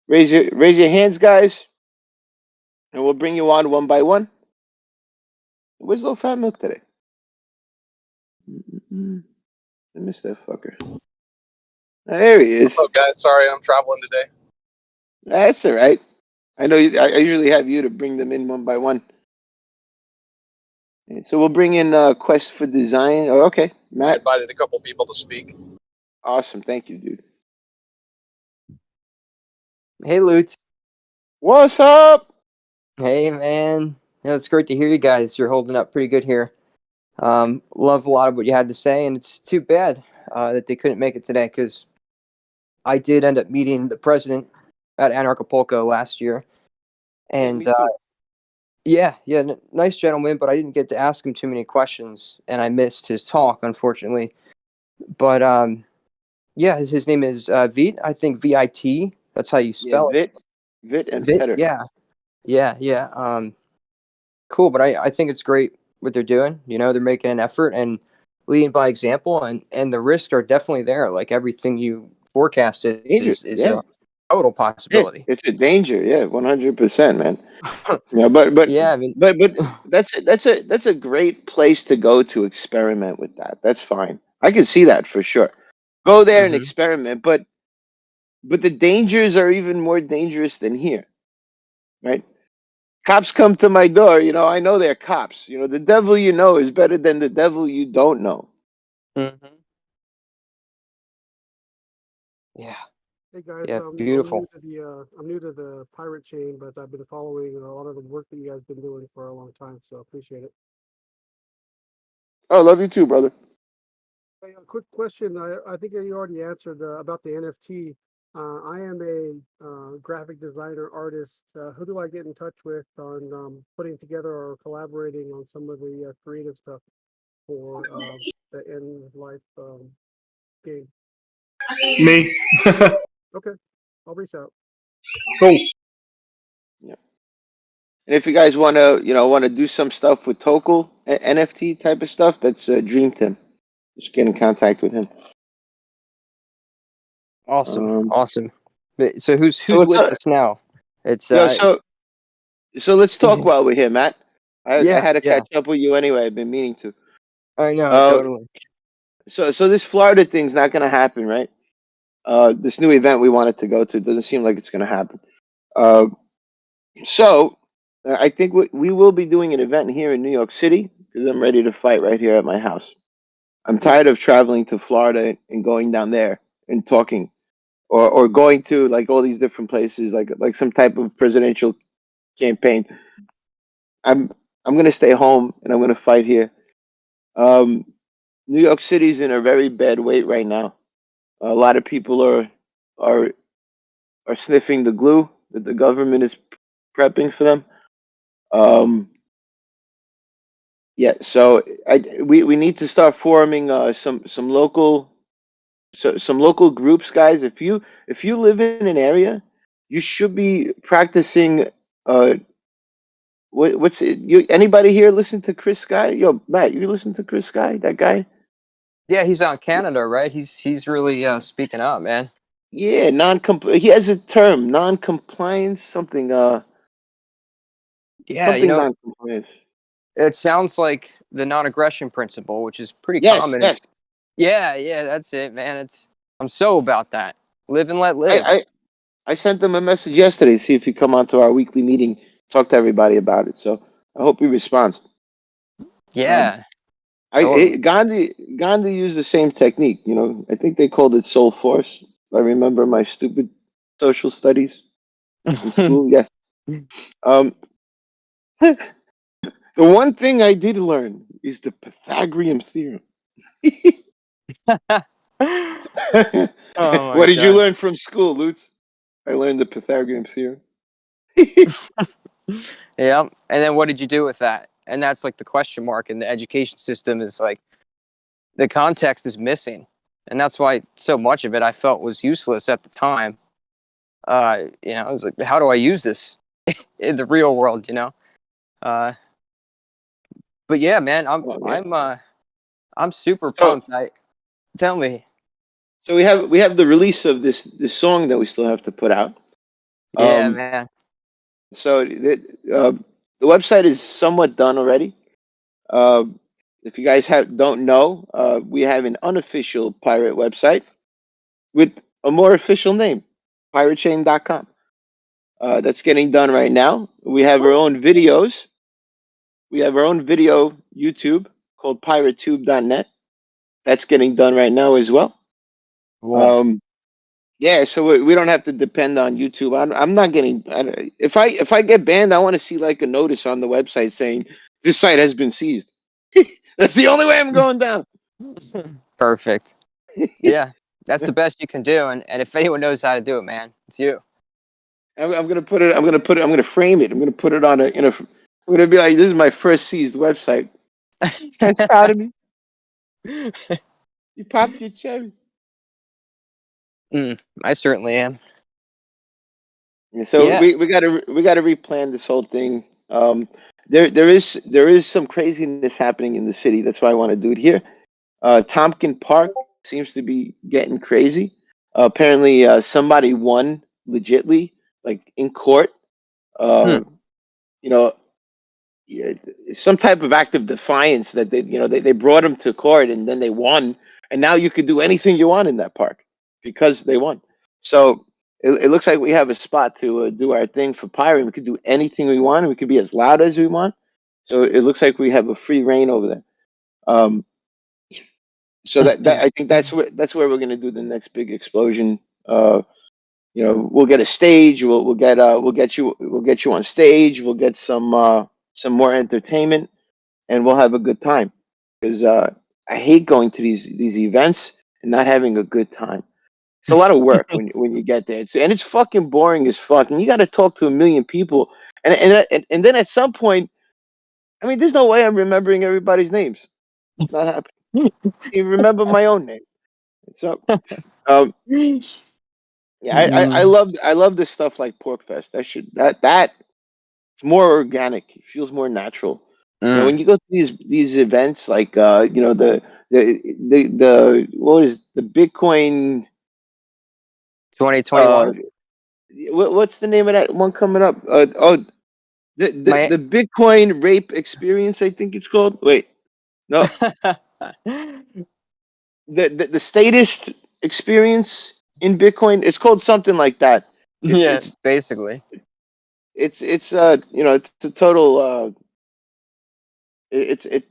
raise your hands, guys, and we'll bring you on one by one. Where's low fat milk today? Mm-mm. I missed that fucker. There he is. What's up, guys? Sorry, I'm traveling today. That's all right. I know I usually have you to bring them in one by one. So we'll bring in Quest for Design. Oh, okay, I Matt. invited a couple people to speak. Awesome, thank you, dude. Hey, Lootz. What's up? Hey, man. Yeah, it's great to hear you guys. You're holding up pretty good here. Love a lot of what you had to say, and it's too bad that they couldn't make it today because I did end up meeting the president at Anarchapulco last year. And yeah, nice gentleman, but I didn't get to ask him too many questions, and I missed his talk, unfortunately. But yeah, his name is Vit. I think VIT. That's how you spell it. Vit and Vit, Petter. yeah. Cool, but I think it's great what they're doing. They're making an effort and leading by example, and the risks are definitely there. Like everything you forecasted is a total possibility. It's a danger, yeah, 100%, man. But yeah, I mean, but that's a great place to go to experiment with that. That's fine. I can see that for sure. Go there and experiment, but the dangers are even more dangerous than here, right? Cops come to my door, I know they're cops. The devil you know is better than the devil you don't know. Mm-hmm. Yeah. Hey guys, Yeah, beautiful. I'm new to the pirate chain, but I've been following a lot of the work that you guys been doing for a long time, so appreciate it. Oh, love you too, brother. Hey, a quick question. I think you already answered about the NFT. I am a graphic designer artist. Who do I get in touch with on putting together or collaborating on some of the creative stuff for the end life game? Me. Okay, I'll reach out. Cool. Yeah. And if you guys want to do some stuff with Tokul, NFT type of stuff, that's Dream Tim. Just get in contact with him. Awesome. So who's with us now? It's so let's talk while we're here, Matt. I had to catch up with you anyway. I've been meaning to. I know, totally. So this Florida thing's not going to happen, right? This new event we wanted to go to doesn't seem like it's going to happen. So I think we will be doing an event here in New York City because I'm ready to fight right here at my house. I'm tired of traveling to Florida and going down there and talking or going to like all these different places, like some type of presidential campaign. I'm I'm gonna stay home and I'm gonna fight here. Um, New York City's in a very bad way right now. A lot of people are are sniffing the glue that the government is prepping for them. Um, yeah, so we need to start forming some local some local groups, guys. If you live in an area, you should be practicing. Uh, what's it? You anybody here listen to Chris Sky? Yo, Matt, you listen to Chris Sky? That guy? Yeah, he's out in Canada, right? He's really speaking up, man. Yeah, he has a term, non-compliance, Yeah, something non-compliance. it sounds like the non-aggression principle, which is pretty Yes, common. yes. Yeah, that's it, man. I'm so about that. Live and let I, live. I I sent them a message yesterday, see if he come on to our weekly meeting, talk to everybody about it. So I hope he responds. Um, Yeah, totally. Gandhi used the same technique. You know, I think they called it soul force. If I remember my stupid social studies in school. Yes. Um, the one thing I did learn is the Pythagorean theorem. Oh my What did you god. learn from school, Lutz? I learned the Pythagorean theorem. Yeah. And then what did you do with that? And that's like the question mark in the education system is like the context is missing. And that's why so much of it I felt was useless at the time. I was like, how do I use this in the real world, you know? Uh, but yeah, man, Oh, yeah. I'm super So pumped. Tell me. so we have the release of this song that we still have to put out. Yeah, Um, man. so the website is somewhat done already. Uh, if you guys don't know, we have an unofficial pirate website with a more official name, piratechain.com. That's getting done right now. We have our own videos. We have our own video YouTube called piratetube.net. That's getting done right now as well. Cool. Um, yeah, so we don't have to depend on YouTube. I'm not getting. If I get banned, I want to see like a notice on the website saying this site has been seized. That's the only way I'm going down. Perfect. Yeah, that's the best you can do. And if anyone knows how to do it, man, it's you. I'm gonna put it. I'm gonna put it. I'm gonna frame it. I'm gonna put it on a. In a. I'm gonna be like, this is my first seized website. You guys proud of me? You popped your cherry. I certainly am. Yeah, so Yeah. we gotta replan this whole thing. There is some craziness happening in the city. That's why I want to do it here. Tompkin Park seems to be getting crazy. Apparently, somebody won legitly, like in court. Uh, Hmm. you know, yeah, some type of act of defiance that they brought him to court and then they won, and now you could do anything you want in that park because they won. So it looks like we have a spot to do our thing for pirating. We could do anything we want. We could be as loud as we want. So it looks like we have a free reign over there. Um, so that I think that's where we're going to do the next big explosion. We'll get a stage. We'll get you on stage. We'll get some more entertainment, and we'll have a good time. Because I hate going to these events and not having a good time. It's a lot of work when you get there. It's fucking boring as fuck. And you got to talk to a million people, and then at some point, I mean, there's no way I'm remembering everybody's names. It's not happening. I even remember my own name. So, um, yeah, Mm, I love this stuff like Pork Fest. That it's more organic. It feels more natural. You know, mm. when you go to these events, like what is the Bitcoin? 2021. What's the name of that one coming up? My The Bitcoin rape experience. I think it's called. Wait, no, the statist experience in Bitcoin. It's called something like that. It's yeah, it's basically. it's a total. It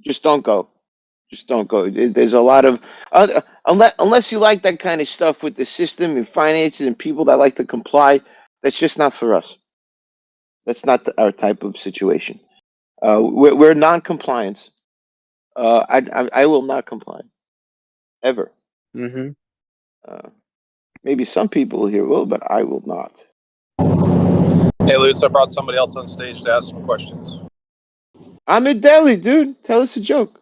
just don't go. Just don't go. There's a lot of unless you like that kind of stuff with the system and finances and people that like to comply. That's just not for us. That's not our type of situation. We're non-compliance. I will not comply ever. Mm-hmm. Maybe some people here will, but I will not. Hey, Lootz, I brought somebody else on stage to ask some questions. I'm in Delhi, dude. Tell us a joke.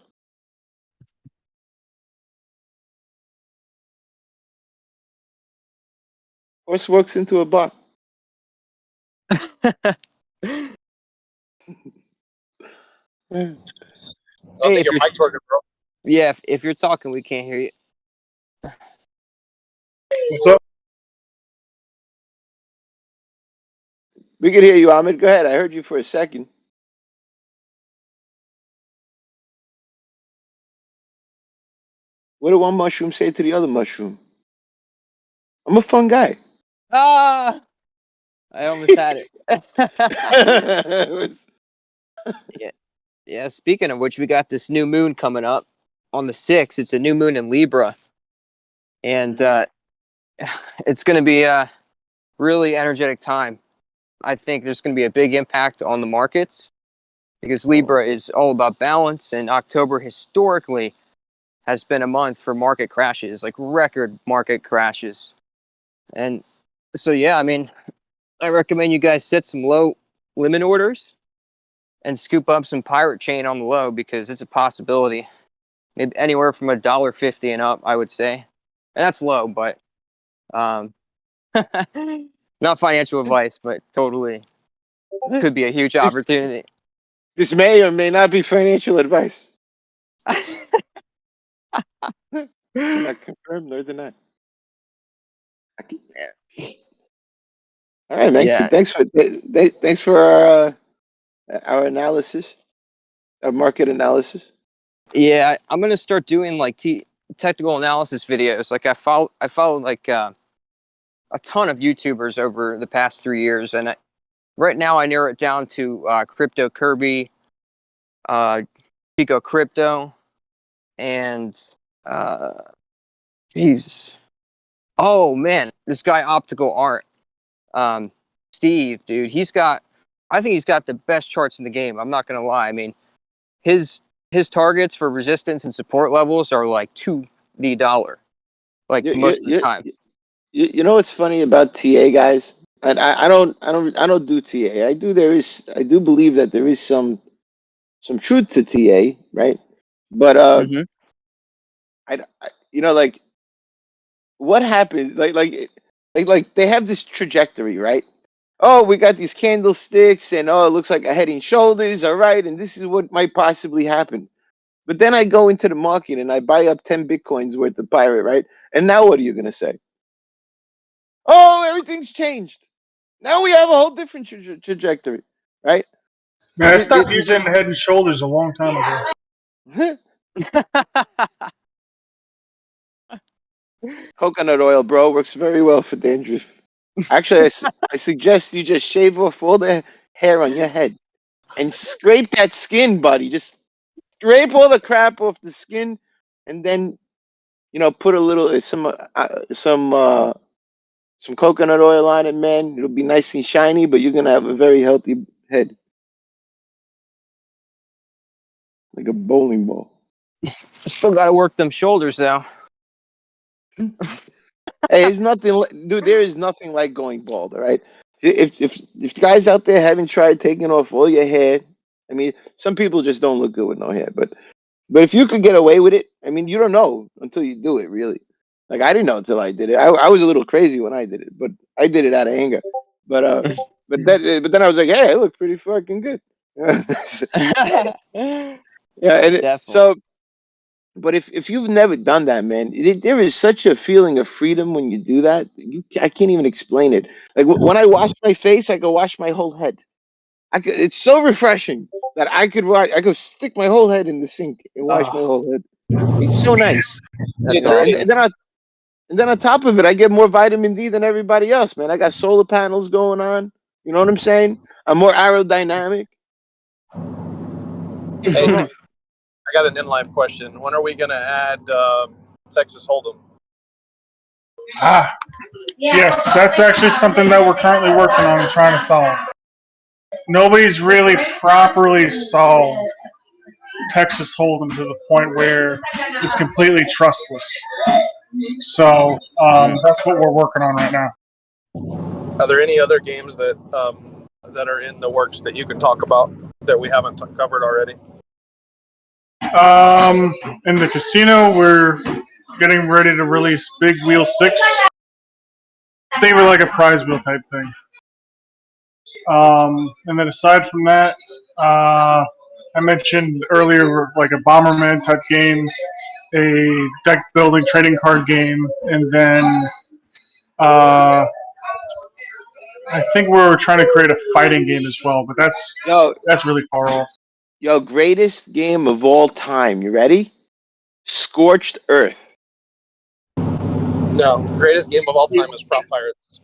Horse walks into a bar. I don't Hey, think if your you're mic's working, bro. yeah, if you're talking, we can't hear you. What's up? We can hear you, Ahmed. Go ahead. I heard you for a second. What did one mushroom say to the other mushroom? I'm a fun guy. Ah, I almost had it. It was- Yeah. Speaking of which, we got this new moon coming up on the 6th. It's a new moon in Libra, and it's going to be a really energetic time. I think there's going to be a big impact on the markets because Libra is all about balance, and October historically has been a month for market crashes, like record market crashes. And so, yeah, I mean, I recommend you guys set some low limit orders and scoop up some pirate chain on the low because it's a possibility. Maybe anywhere from $1.50 and up, I would say. And that's low, but not financial advice, but totally could be a huge opportunity. This may or may not be financial advice. Cannot confirm nor deny. All right, man. Yeah. Thanks for our analysis, our market analysis. Yeah, I'm gonna start doing like technical analysis videos. Like I follow like a ton of YouTubers over the past 3 years, and right now I narrow it down to Crypto Kirby, Pico Crypto, and oh man, this guy Optical Art, Steve, dude, I think he's got the best charts in the game. I'm not gonna lie. I mean, his targets for resistance and support levels are like to the dollar, like most of the time. You know what's funny about TA guys? And I don't do TA. I do believe that there is some truth to TA, right? But Mm-hmm. you know, like what happened? Like they have this trajectory, right? Oh, we got these candlesticks, and oh, it looks like a head and shoulders, all right, and this is what might possibly happen. But then I go into the market and I buy up 10 Bitcoins worth of pirate, right? And now what are you gonna say? Oh, everything's changed. Now we have a whole different trajectory, right? Man, I stopped using Head and Shoulders a long time ago. Coconut oil, bro, works very well for dandruff. Actually, I suggest you just shave off all the hair on your head and scrape that skin, buddy. Just scrape all the crap off the skin, and then put a little some coconut oil on it, man. It'll be nice and shiny, but you're gonna have a very healthy head, like a bowling ball. Still got to work them shoulders though. Hey, it's nothing, dude. There is nothing like going bald. All right. If guys out there haven't tried taking off all your hair, I mean, some people just don't look good with no hair. But if you could get away with it, I mean, you don't know until you do it. Really, like I didn't know until I did it. I was a little crazy when I did it, but I did it out of anger. But then I was like, hey, I look pretty fucking good. Yeah, and Definitely. so. But if you've never done that, man, there is such a feeling of freedom when you do that. I can't even explain it. Like when I wash my face, I go wash my whole head. It's so refreshing that I could stick my whole head in the sink and wash my whole head. It's so nice. That's And, awesome. and then on top of it, I get more vitamin D than everybody else, man. I got solar panels going on. You know what I'm saying? I'm more aerodynamic. Hey, are got an in-life question. When are we going to add Texas Hold'em? Yes, that's actually something that we're currently working on and trying to solve. Nobody's really properly solved Texas Hold'em to the point where it's completely trustless. So that's what we're working on right now. Are there any other games that that are in the works that you can talk about that we haven't covered already? In the casino, we're getting ready to release Big Wheel 6. They were like a prize wheel type thing. And then aside from that, I mentioned earlier like a Bomberman type game, a deck building trading card game, and then I think we're trying to create a fighting game as well, but that's really far off. Yo, greatest game of all time. You ready? Scorched Earth. No, greatest game of all time is Prop Pirates.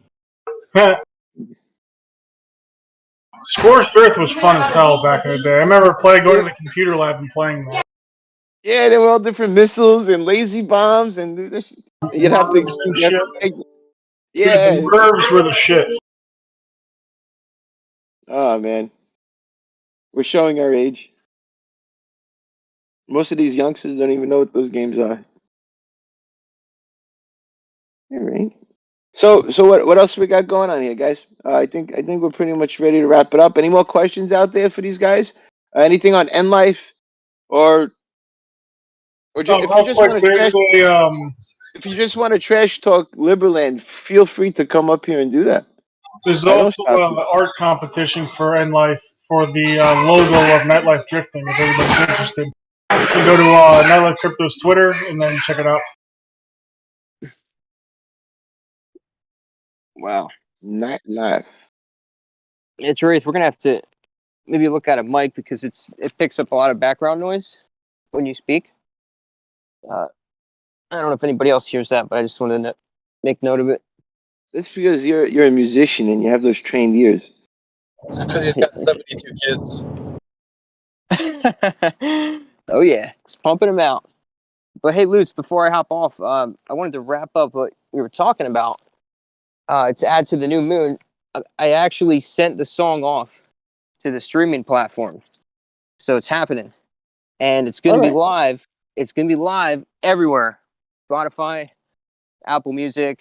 Scorched Earth was fun as hell back in the day. I remember going to the computer lab and playing that. Yeah, they were all different missiles and lazy bombs, and you'd have to. Yeah. Dude, the nerves were the shit. Oh man, we're showing our age. Most of these youngsters don't even know what those games are. All right. So what else we got going on here, guys? I think we're pretty much ready to wrap it up. Any more questions out there for these guys? Anything on Nightlife, or if you just want to trash talk Liberland, feel free to come up here and do that. There's also an art competition for Nightlife for the logo of Nightlife Drifting. If everybody's interested, you can go to Nightlife Crypto's Twitter and then check it out. Wow. Nightlife. It's Wraith. We're gonna have to maybe look at a mic because it picks up a lot of background noise when you speak. I don't know if anybody else hears that, but I just wanted to make note of it. That's because you're a musician and you have those trained ears. It's because he's got 72 kids. Oh yeah, it's pumping them out. But hey, Lootz, before I hop off, I wanted to wrap up what we were talking about. To add to the new moon, I actually sent the song off to the streaming platforms, so it's happening, and it's going to be live. It's going to be live everywhere: Spotify, Apple Music.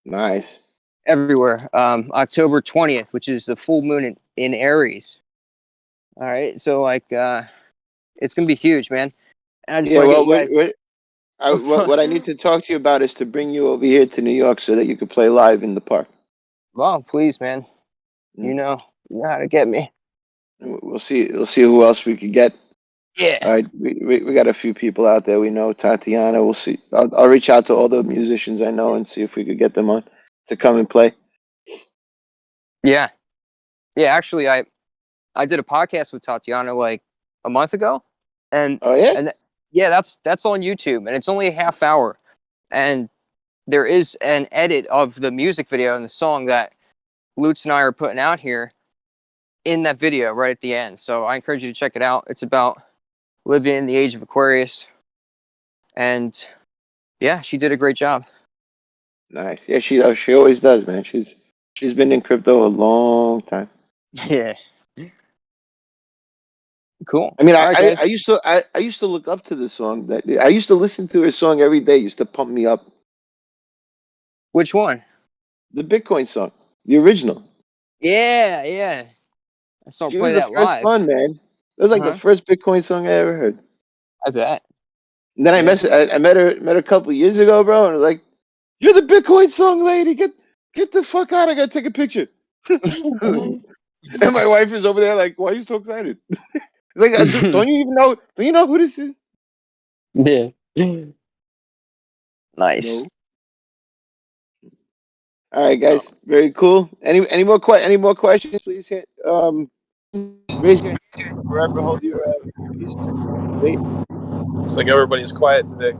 Nice. Everywhere. October 20th, which is the full moon in Aries. All right, so like, it's going to be huge, man. And I just what I need to talk to you about is to bring you over here to New York so that you could play live in the park. Well, please, man. You know how to get me. We'll see who else we could get. Yeah. All right, we got a few people out there we know. Tatiana, we'll see. I'll reach out to all the musicians I know and see if we could get them on to come and play. Yeah. Actually, I did a podcast with Tatiana like a month ago, and that's on YouTube, and it's only a half hour, and there is an edit of the music video and the song that Lootz and I are putting out here in that video right at the end. So I encourage you to check it out. It's about living in the age of Aquarius, and yeah, she did a great job. Nice. Yeah, she always does, man. She's been in crypto a long time. Yeah. Cool. I mean, I used to look up to the song. I used to listen to her song every day. It used to pump me up. Which one? The Bitcoin song, the original. Yeah. I saw her play that live. One, man. It was like the first Bitcoin song I ever heard. I bet. And then I met her a couple of years ago, bro, and I was like, "You're the Bitcoin song lady. Get the fuck out! I gotta take a picture." And my wife is over there like, "Why are you so excited?" It's like, don't you even know? Do you know who this is? Yeah. Nice. No. All right, guys. Very cool. Any more questions? Please hit raise your hand wherever hold your peace. Wait. Looks like everybody's quiet today.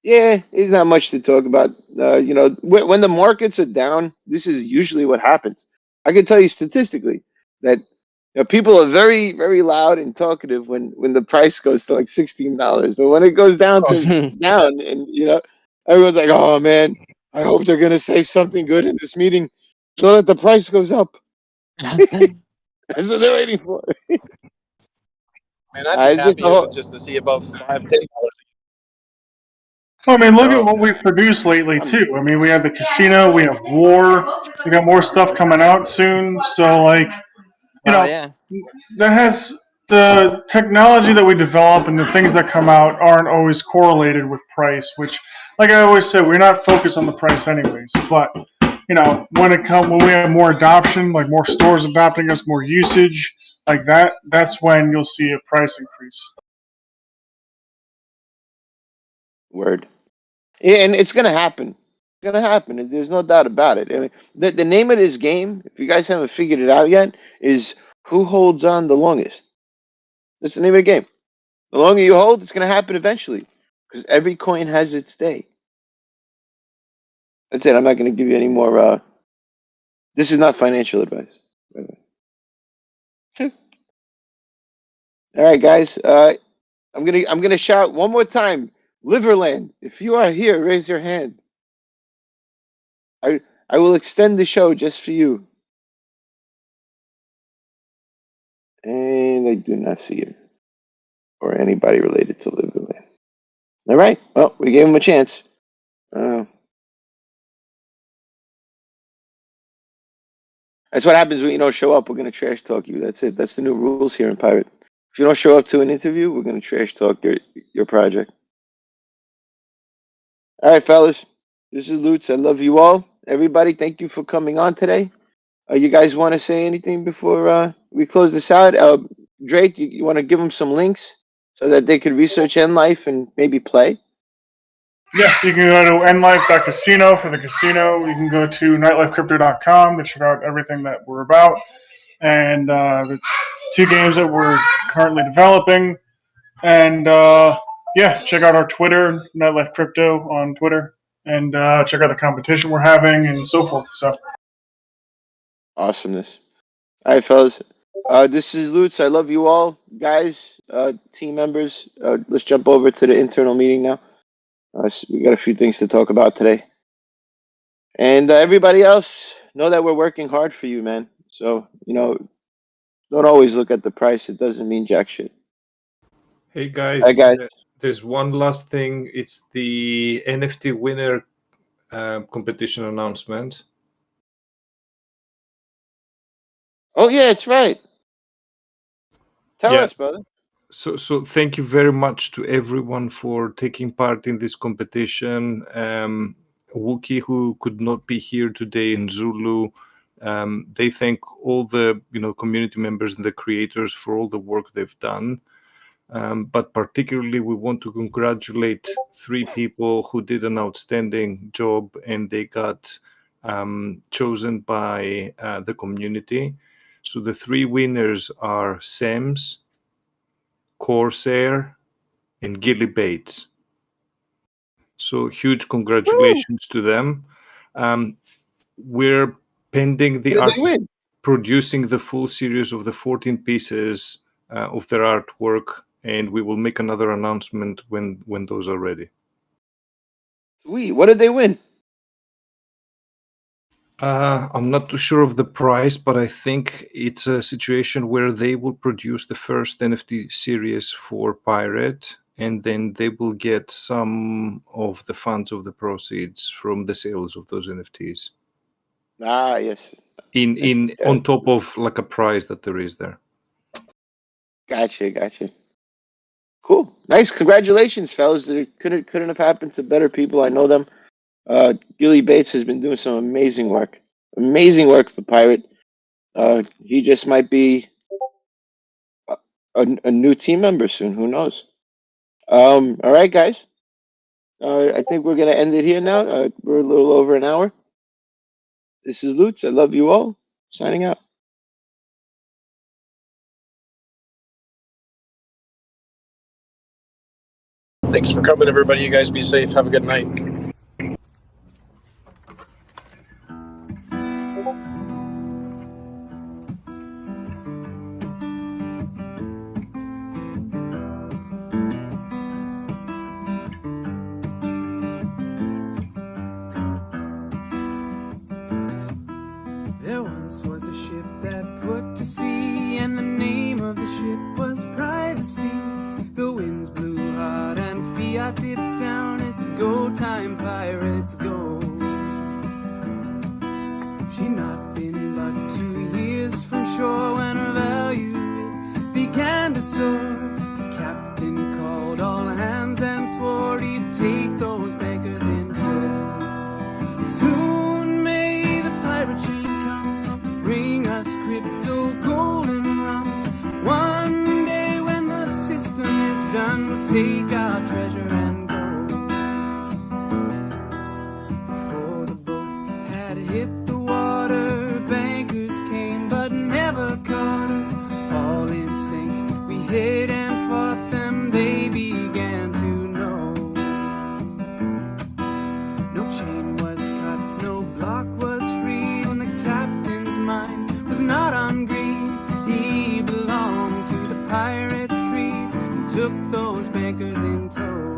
Yeah, there's not much to talk about. When the markets are down, this is usually what happens. I can tell you statistically that People are very, very loud and talkative when the price goes to like $16, but when it goes down Oh, to down, and everyone's like, "Oh man, I hope they're gonna say something good in this meeting, so that the price goes up." That's what they're waiting for. Man, I'd be I just happy if it's just to see above $5-10. I mean, look at Oh, what we've produced lately too. I mean, we have the casino, we have war, we got more stuff coming out soon. So like, you oh know, yeah. that has the technology that we develop and the things that come out aren't always correlated with price. Which, like I always said, we're not focused on the price anyways. But when we have more adoption, like more stores adopting us, more usage, like that, that's when you'll see a price increase. word. Yeah, and it's gonna happen. It's gonna happen. There's no doubt about it. I mean, the name of this game, if you guys haven't figured it out yet, is who holds on the longest. That's the name of the game. The longer you hold, it's gonna happen eventually, because every coin has its day. That's it. I'm not gonna give you any more. This is not financial advice, by the way. All right, guys. I'm gonna shout one more time. Liberland, if you are here, raise your hand. I will extend the show just for you. And I do not see him or anybody related to Liberland. All right. Well, we gave him a chance. That's what happens when you don't show up. We're gonna trash talk you. That's it. That's the new rules here in Pirate. If you don't show up to an interview, we're gonna trash talk your project. All right, fellas. This is Lootz. I love you all. Everybody, thank you for coming on today. You guys want to say anything before we close this out? Drake, you want to give them some links so that they could research Life and maybe play? Yeah, you can go to nlife.casino for the casino. You can go to nightlifecrypto.com to check out everything that we're about and the 2 games that we're currently developing. And yeah, check out our Twitter, Nightlife Crypto on Twitter, and check out the competition we're having and so forth. So Awesomeness. All right, fellas. This is Lootz. I love you all. Guys, team members, let's jump over to the internal meeting now. We got a few things to talk about today. And everybody else, know that we're working hard for you, man. So, don't always look at the price. It doesn't mean jack shit. Hey All guys, right, guys. there's one last thing. It's the NFT winner competition announcement. Oh, yeah, it's right. Tell Yeah. us, brother. So thank you very much to everyone for taking part in this competition. Wookie, who could not be here today, in Zulu, they thank all the community members and the creators for all the work they've done. But particularly, we want to congratulate 3 people who did an outstanding job, and they got chosen by the community. So the 3 winners are Sams, Corsair, and Gilly Bates. So huge congratulations to them. We're pending the artist producing the full series of the 14 pieces of their artwork, and we will make another announcement when those are ready. Sweet. What did they win? I'm not too sure of the price, but I think it's a situation where they will produce the first NFT series for Pirate, and then they will get some of the funds of the proceeds from the sales of those NFTs. Ah, yes. On top of like a prize that there is there. Gotcha. Cool. Nice. Congratulations, fellas. It couldn't have happened to better people. I know them. Gilly Bates has been doing some amazing work for Pirate. He just might be a new team member soon. Who knows? All right, guys. I think we're gonna end it here now. We're a little over an hour. This is Lootz. I love you all. Signing out. Thanks for coming, everybody. You guys be safe. Have a good night. fiat dip down, it's go time, pirates go. She'd not been but 2 years from shore when her value began to soar. The captain called all hands and swore he'd take those bankers in tow. Soon may the pirate chain come to bring us crypto, gold, and rum. One day when the system is done, we'll take our treasure and go. Before the boat had hit the water, bankers came but never caught her. All in sync, we hit and fought them, they began to know. No chain was cut, no block was free, when the captain's mind was not on green. He belonged to the pirates' creed and took those bankers in tow.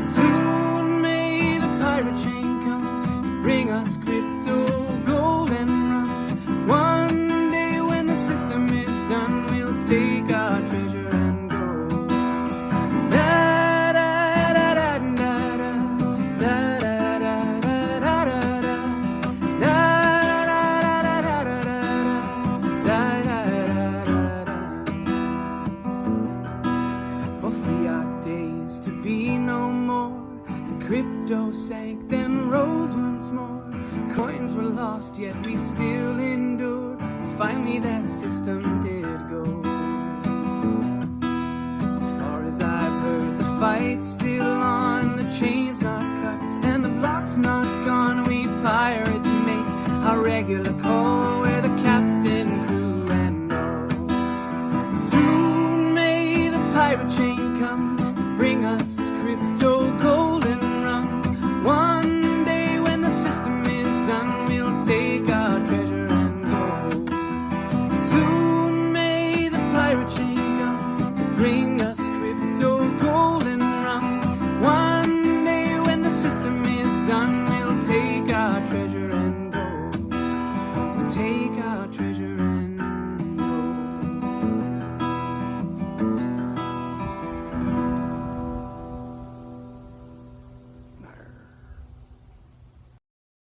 Soon may the pirate chain come to bring us crypto, gold, and rum. One day when the system is done, we'll take our treasure and go. Da da da da da da da da da da da da. For fiat days to be no more, the crypto sank, then rose once more. Coins were lost, yet we still endured. Finally that system did go. As far as I've heard, the fight's still on, the chain's not cut and the block's not gone. We pirates make our regular call, where the captain, crew, and all. Soon may the pirate chain come to bring us crypto, gold, and rum. One day when the system is done, we'll take our treasure and go. Soon